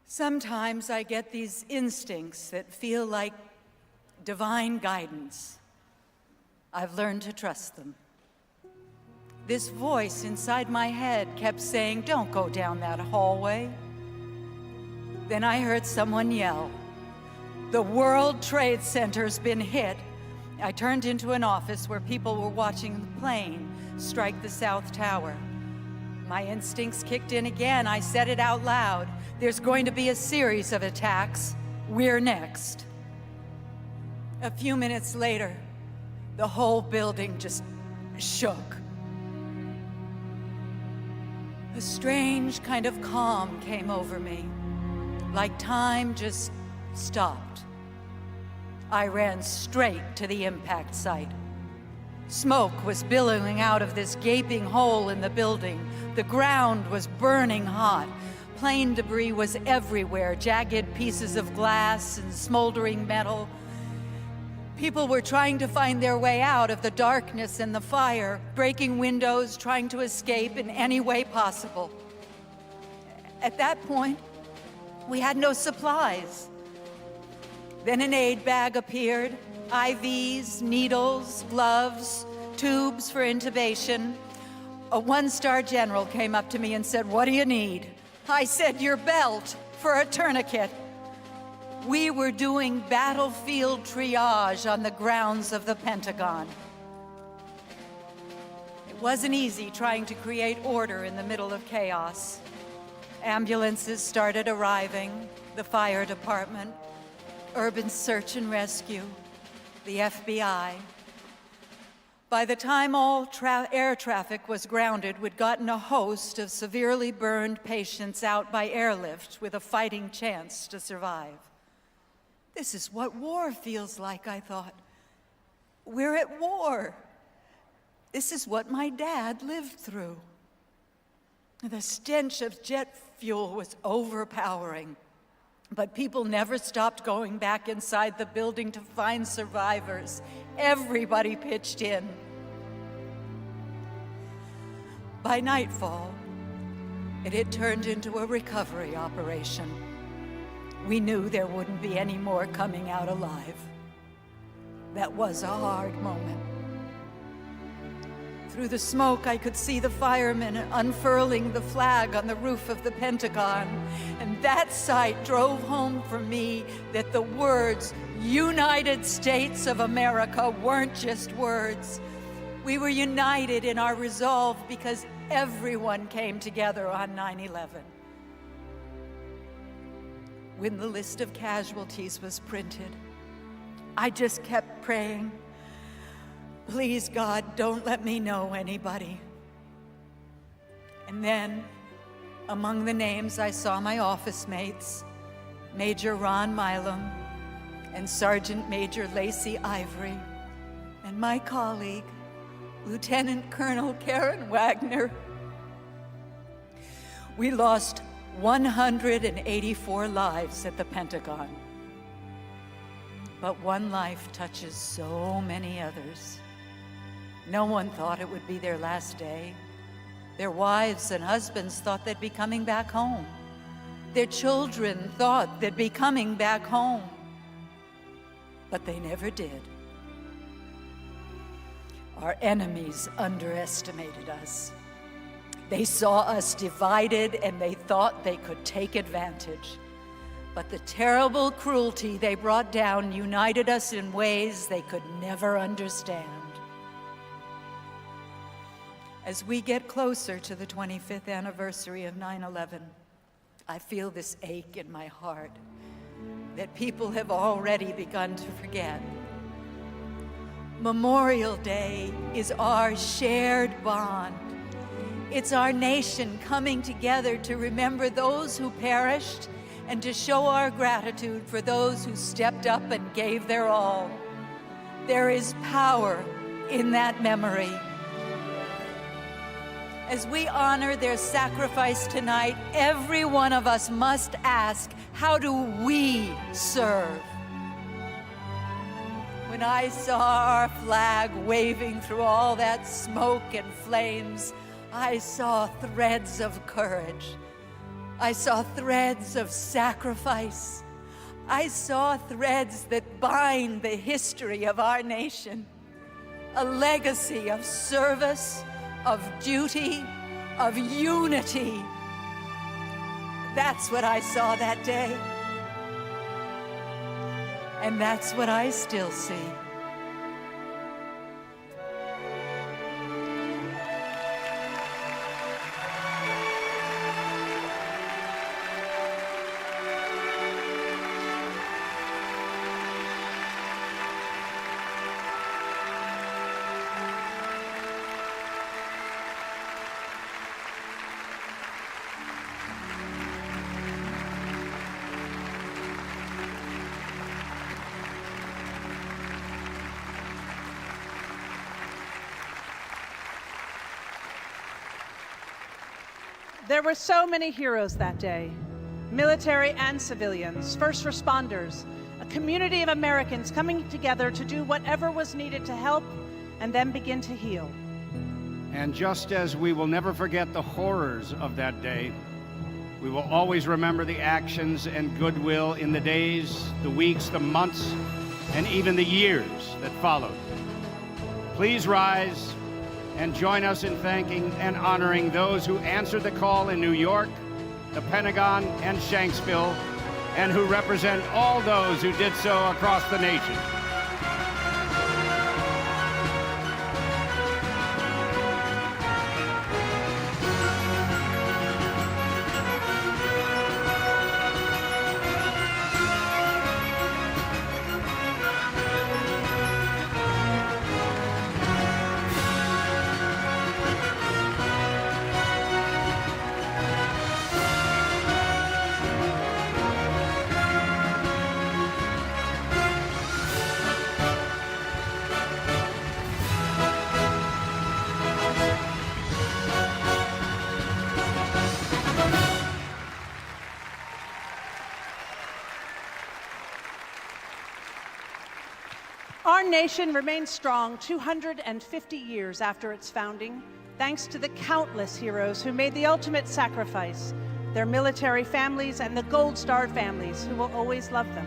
sometimes I get these instincts that feel like divine guidance. I've learned to trust them. This voice inside my head kept saying, "Don't go down that hallway." Then I heard someone yell, "The World Trade Center's been hit." I turned into an office where people were watching the plane strike the South Tower. My instincts kicked in again. I said it out loud. There's going to be a series of attacks. We're next. A few minutes later, the whole building just shook. A strange kind of calm came over me, like time just stopped. I ran straight to the impact site. Smoke was billowing out of this gaping hole in the building. The ground was burning hot. Plane debris was everywhere, jagged pieces of glass and smoldering metal. People were trying to find their way out of the darkness and the fire, breaking windows, trying to escape in any way possible. At that point, we had no supplies. Then an aid bag appeared, IVs, needles, gloves, tubes for intubation. A one-star general came up to me and said, "What do you need?" I said, "Your belt for a tourniquet." We were doing battlefield triage on the grounds of the Pentagon. It wasn't easy trying to create order in the middle of chaos. Ambulances started arriving, the fire department, urban search and rescue, the FBI. By the time all air traffic was grounded, we'd gotten a host of severely burned patients out by airlift with a fighting chance to survive. This is what war feels like, I thought. We're at war. This is what my dad lived through. The stench of jet fuel was overpowering, but people never stopped going back inside the building to find survivors. Everybody pitched in. By nightfall, it had turned into a recovery operation. We knew there wouldn't be any more coming out alive. That was a hard moment. Through the smoke, I could see the firemen unfurling the flag on the roof of the Pentagon, and that sight drove home for me that the words United States of America weren't just words. We were united in our resolve because everyone came together on 9/11. When the list of casualties was printed, I just kept praying, "Please, God, don't let me know anybody." And then, among the names, I saw my office mates, Major Ron Milam and Sergeant Major Lacey Ivory, and my colleague, Lieutenant Colonel Karen Wagner. We lost 184 lives at the Pentagon. But one life touches so many others. No one thought it would be their last day. Their wives and husbands thought they'd be coming back home. Their children thought they'd be coming back home. But they never did. Our enemies underestimated us. They saw us divided and they thought they could take advantage. But the terrible cruelty they brought down united us in ways they could never understand. As we get closer to the 25th anniversary of 9/11, I feel this ache in my heart that people have already begun to forget. Memorial Day is our shared bond. It's our nation coming together to remember those who perished and to show our gratitude for those who stepped up and gave their all. There is power in that memory. As we honor their sacrifice tonight, every one of us must ask, how do we serve? When I saw our flag waving through all that smoke and flames, I saw threads of courage. I saw threads of sacrifice. I saw threads that bind the history of our nation, a legacy of service, of duty, of unity. That's what I saw that day. And that's what I still see. There were so many heroes that day, military and civilians, first responders, a community of Americans coming together to do whatever was needed to help and then begin to heal. And just as we will never forget the horrors of that day, we will always remember the actions and goodwill in the days, the weeks, the months, and even the years that followed. Please rise and join us in thanking and honoring those who answered the call in New York, the Pentagon, and Shanksville, and who represent all those who did so across the nation. Our nation remains strong 250 years after its founding, thanks to the countless heroes who made the ultimate sacrifice, their military families and the Gold Star families who will always love them.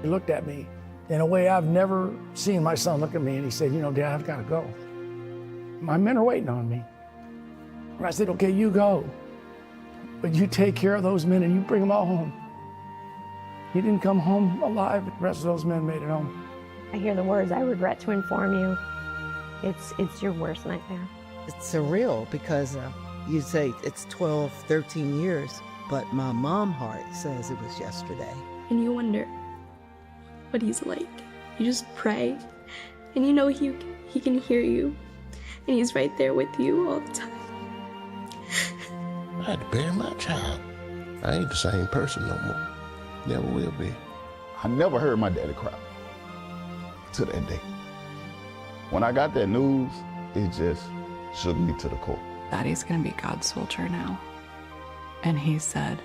He looked at me in a way I've never seen my son look at me, and he said, "You know, Dad, I've got to go. My men are waiting on me." And I said, "Okay, you go, but you take care of those men and you bring them all home." He didn't come home alive, but the rest of those men made it home. I hear the words, "I regret to inform you." It's your worst nightmare. It's surreal because you say it's 12, 13 years, but my mom heart says it was yesterday. And you wonder what he's like. You just pray, and you know he can hear you, and he's right there with you all the time. I had to bury my child. I ain't the same person no more. Never will be. I never heard my daddy cry to that day. When I got that news, it just shook me to the core. Daddy's gonna be God's soldier now. And he said,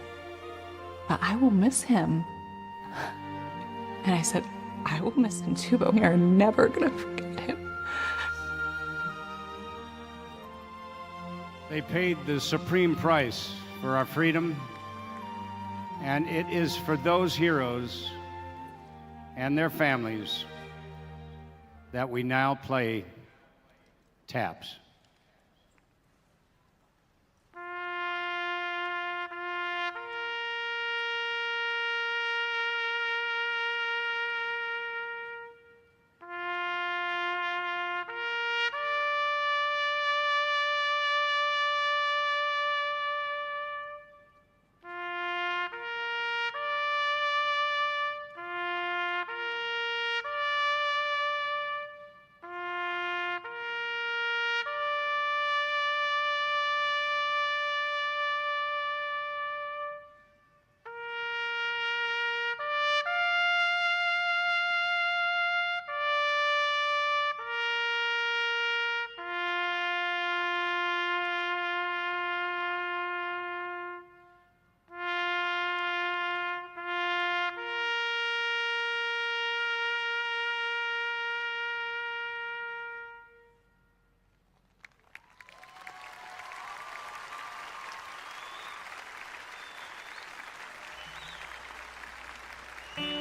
"But I will miss him." And I said, "I will miss him too, but we are never gonna forget him." They paid the supreme price for our freedom, and it is for those heroes and their families that we now play taps.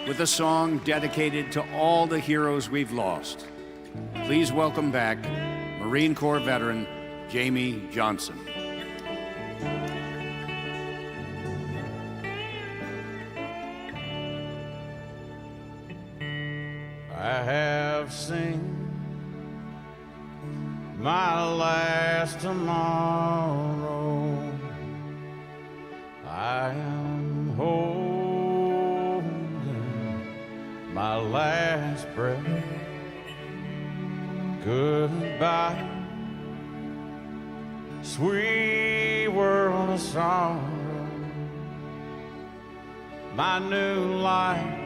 With a song dedicated to all the heroes we've lost, please welcome back Marine Corps veteran Jamie Johnson. I have seen my last tomorrow. I am holding my last breath. Goodbye, sweet world of sorrow. My new life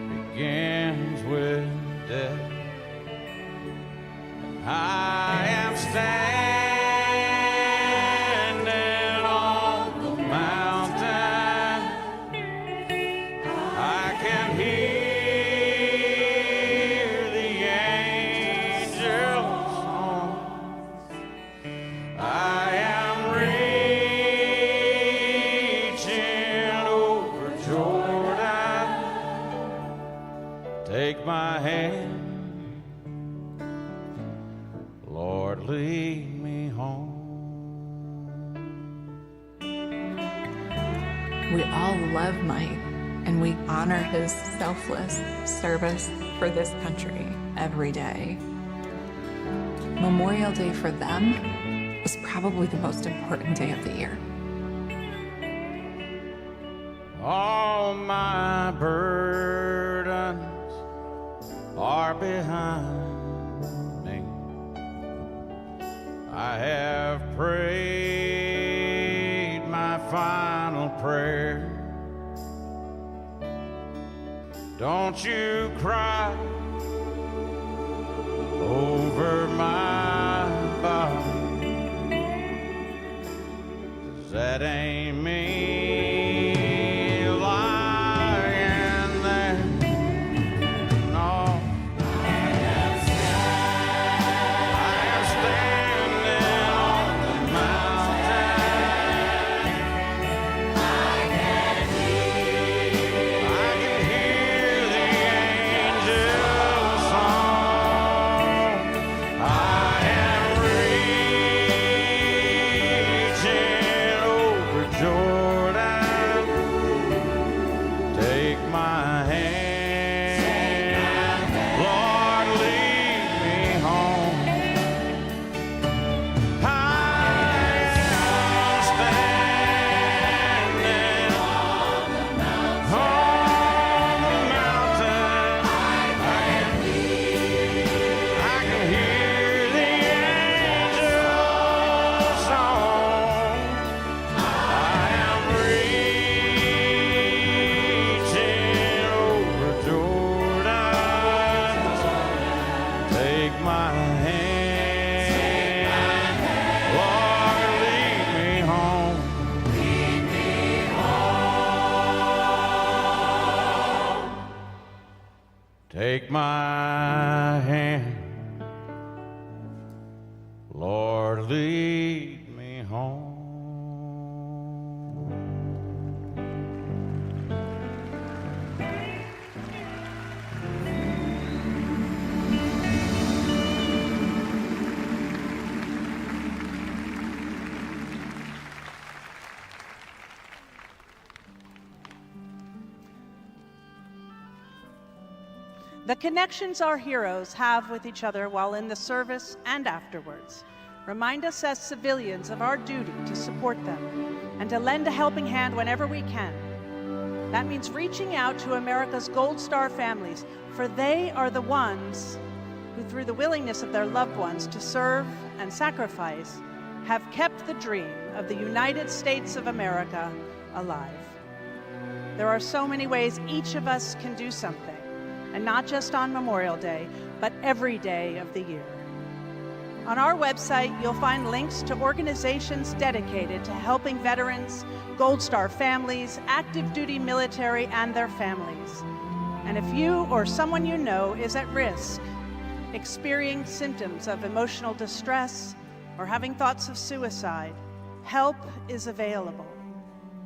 begins with death. I am standing on the mountain. I can hear the angels' song. I am reaching over Jordan. Take my hand, Lord, lead me home. We all love Mike, and we honor his selfless service for this country every day. Memorial Day for them is probably the most important day of the year. All my burdens are behind me. I have prayed my final prayer. Don't you cry over my body, 'cause that ain't me lying there. No, I am standing on the mountain. I can hear the angels' song. I am reaching over Jordan. Take my hand, Lord, lead me home. I am standing on the mountain. I can hear the angels' song. I am reaching over Jordan. Take my hand, Lord, lead me home. Take my hand, Lord, lead me home. The connections our heroes have with each other while in the service and afterwards remind us as civilians of our duty to support them and to lend a helping hand whenever we can. That means reaching out to America's Gold Star families, for they are the ones who, through the willingness of their loved ones to serve and sacrifice, have kept the dream of the United States of America alive. There are so many ways each of us can do something, and not just on Memorial Day, but every day of the year. On our website, you'll find links to organizations dedicated to helping veterans, Gold Star families, active duty military, and their families. And if you or someone you know is at risk, experiencing symptoms of emotional distress, or having thoughts of suicide, help is available.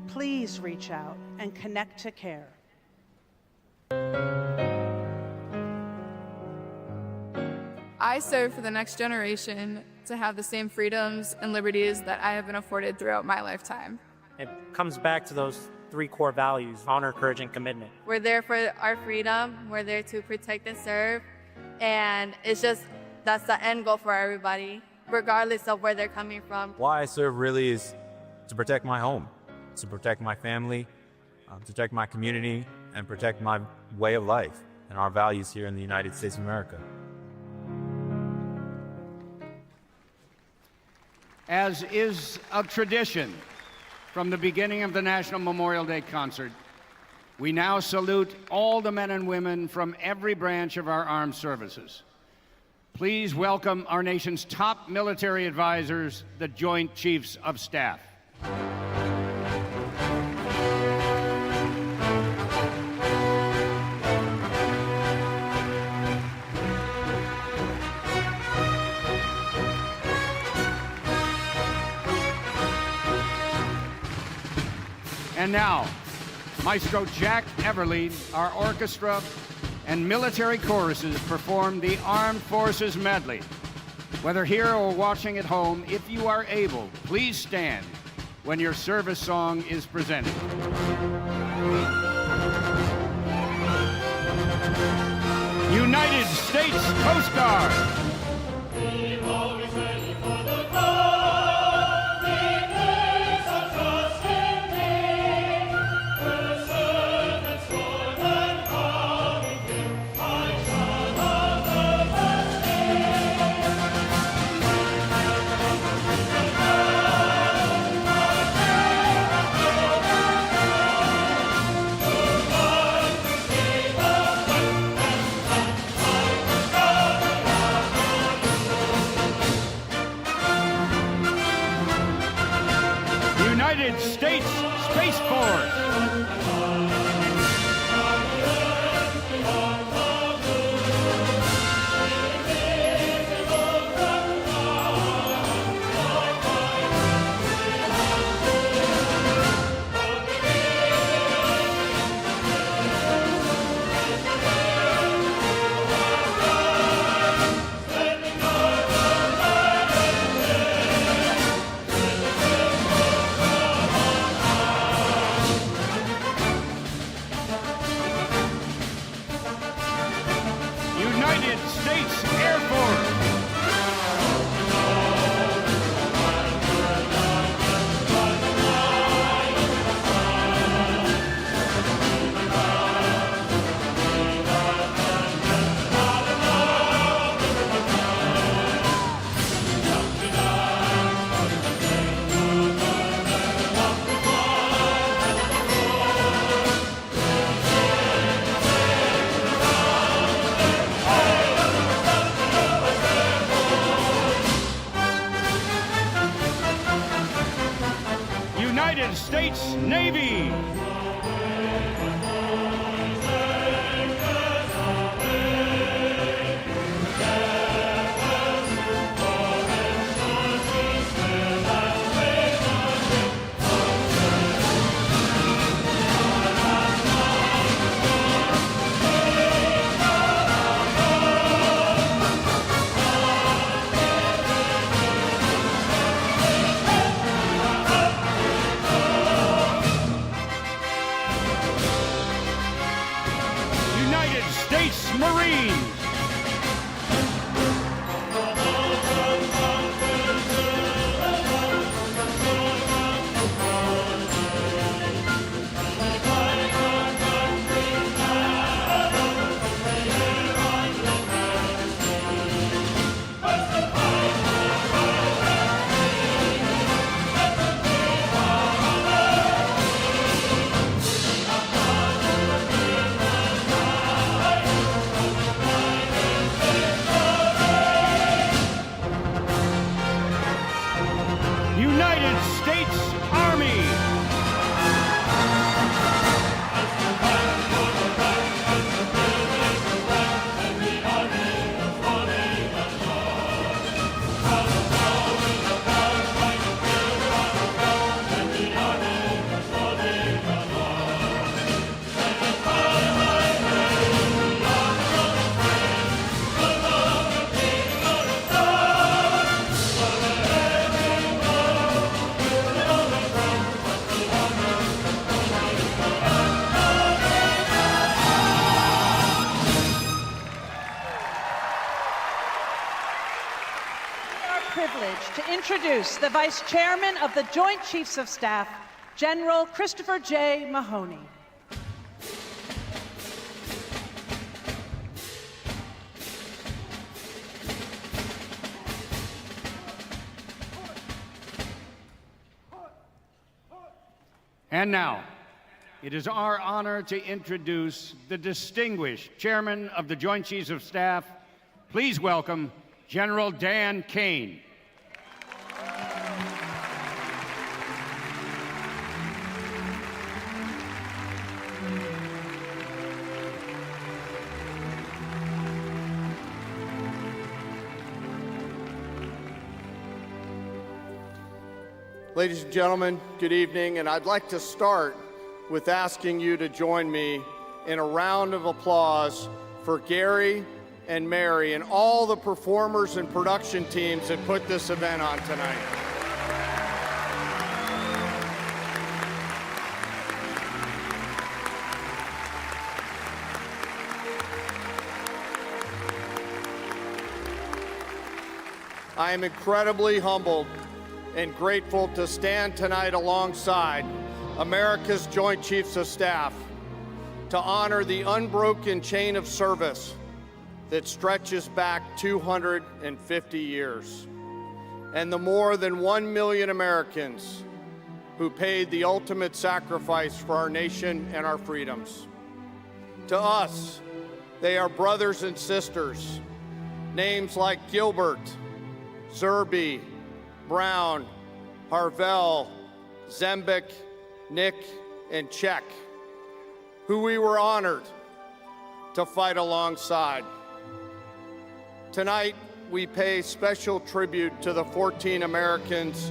Please reach out and connect to care. I serve for the next generation to have the same freedoms and liberties that I have been afforded throughout my lifetime. It comes back to those 3 core values: honor, courage, and commitment. We're there for our freedom. We're there to protect and serve. And it's just, that's the end goal for everybody, regardless of where they're coming from. Why I serve really is to protect my home, to protect my family, to protect my community, and protect my way of life and our values here in the United States of America. As is a tradition from the beginning of the National Memorial Day concert, we now salute all the men and women from every branch of our armed services. Please welcome our nation's top military advisors, the Joint Chiefs of Staff. And now, Maestro Jack Everly, our orchestra and military choruses perform the Armed Forces Medley. Whether here or watching at home, if you are able, please stand when your service song is presented. United States Coast Guard. United States Space Force. United States Air Force. United States Navy. privilege to introduce the Vice Chairman of the Joint Chiefs of Staff, General Christopher J. Mahoney. And now, it is our honor to introduce the distinguished Chairman of the Joint Chiefs of Staff. Please welcome General Dan Kane. Ladies and gentlemen, good evening, and I'd like to start with asking you to join me in a round of applause for Gary and Mary and all the performers and production teams that put this event on tonight. I am incredibly humbled and grateful to stand tonight alongside America's Joint Chiefs of Staff to honor the unbroken chain of service that stretches back 250 years, and the more than 1 million Americans who paid the ultimate sacrifice for our nation and our freedoms. To us, they are brothers and sisters. Names like Gilbert, Zerby, Brown, Harvell, Zembic, Nick, and Czech, who we were honored to fight alongside. Tonight, we pay special tribute to the 14 Americans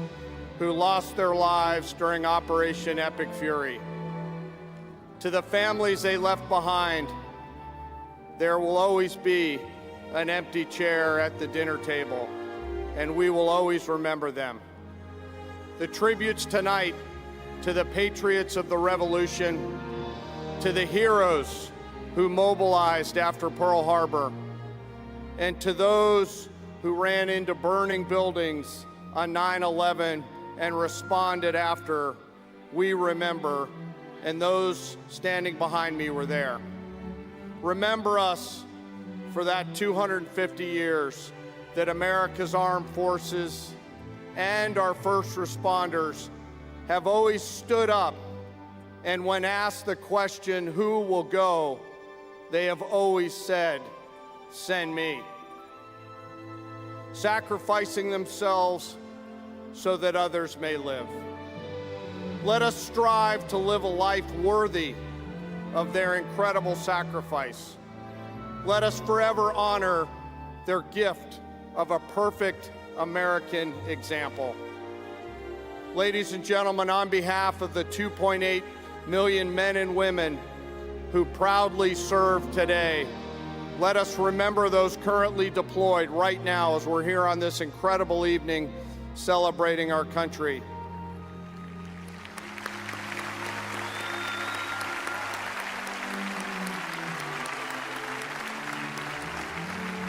who lost their lives during Operation Epic Fury. To the families they left behind, there will always be an empty chair at the dinner table, and we will always remember them. The tributes tonight to the patriots of the Revolution, to the heroes who mobilized after Pearl Harbor, and to those who ran into burning buildings on 9/11 and responded after, we remember, and those standing behind me were there. Remember us for that 250 years that America's armed forces and our first responders have always stood up, and when asked the question, who will go, they have always said, send me. Sacrificing themselves so that others may live. Let us strive to live a life worthy of their incredible sacrifice. Let us forever honor their gift of a perfect American example. Ladies and gentlemen, on behalf of the 2.8 million men and women who proudly serve today, let us remember those currently deployed right now as we're here on this incredible evening celebrating our country.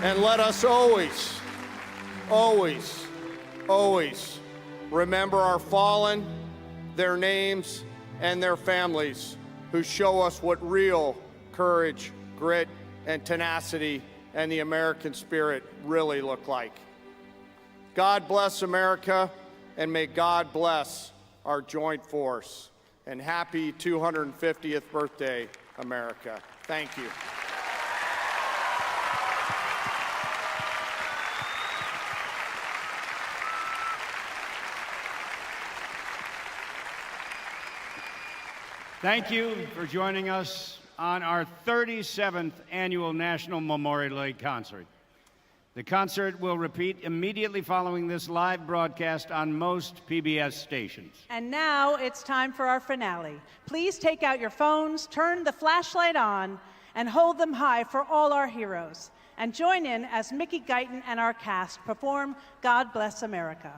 And let us always, always, always remember our fallen, their names, and their families who show us what real courage, grit, and tenacity and the American spirit really look like. God bless America, and may God bless our joint force. And happy 250th birthday, America. Thank you. Thank you for joining us on our 37th annual National Memorial Day Concert. The concert will repeat immediately following this live broadcast on most PBS stations. And now it's time for our finale. Please take out your phones, turn the flashlight on, and hold them high for all our heroes. And join in as Mickey Guyton and our cast perform God Bless America.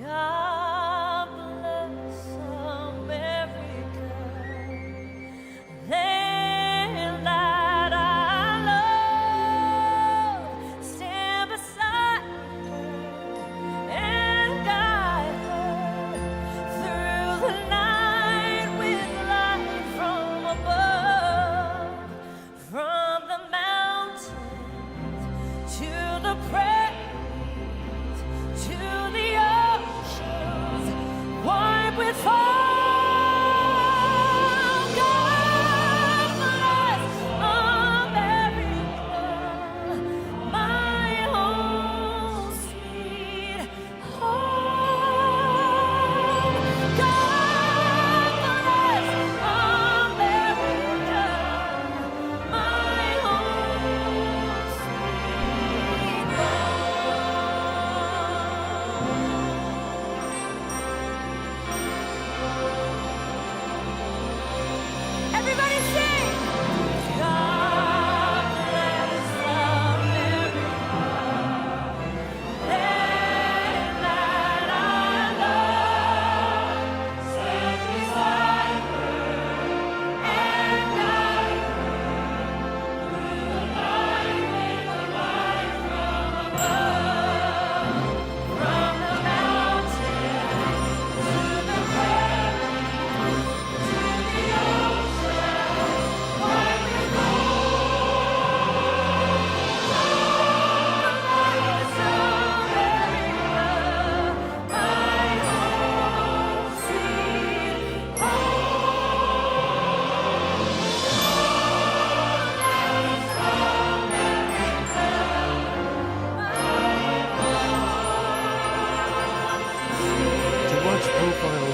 God bless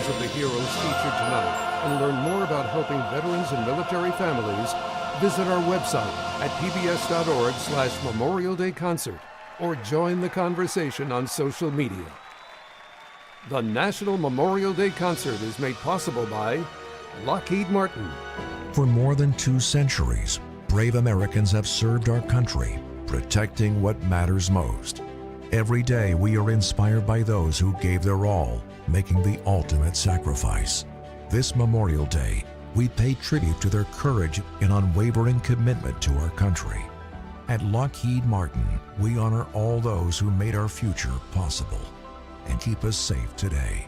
lives of the heroes featured tonight and learn more about helping veterans and military families, visit our website at pbs.org/Memorial Day Concert or join the conversation on social media. The National Memorial Day Concert is made possible by Lockheed Martin. For more than 2 centuries, brave Americans have served our country, protecting what matters most. Every day we are inspired by those who gave their all, making the ultimate sacrifice. This Memorial Day, we pay tribute to their courage and unwavering commitment to our country. At Lockheed Martin, we honor all those who made our future possible and keep us safe today.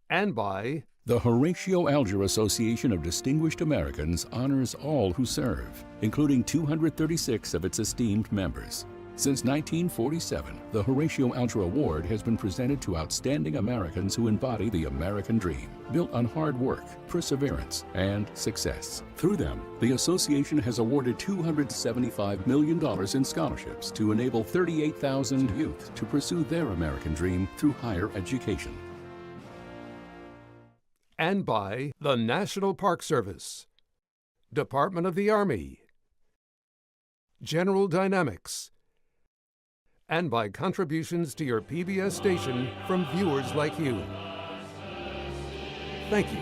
And by the Horatio Alger Association of Distinguished Americans honors all who serve, including 236 of its esteemed members. Since 1947, the Horatio Alger Award has been presented to outstanding Americans who embody the American dream, built on hard work, perseverance, and success. Through them, the association has awarded $275 million in scholarships to enable 38,000 youth to pursue their American dream through higher education. And by the National Park Service, Department of the Army, General Dynamics, and by contributions to your PBS station from viewers like you. Thank you.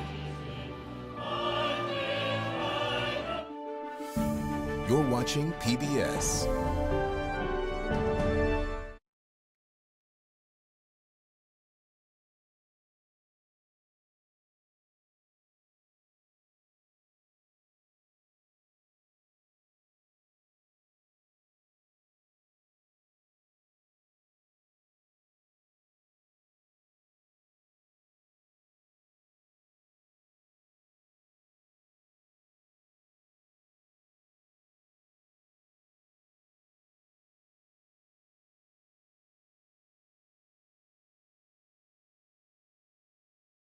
You're watching PBS.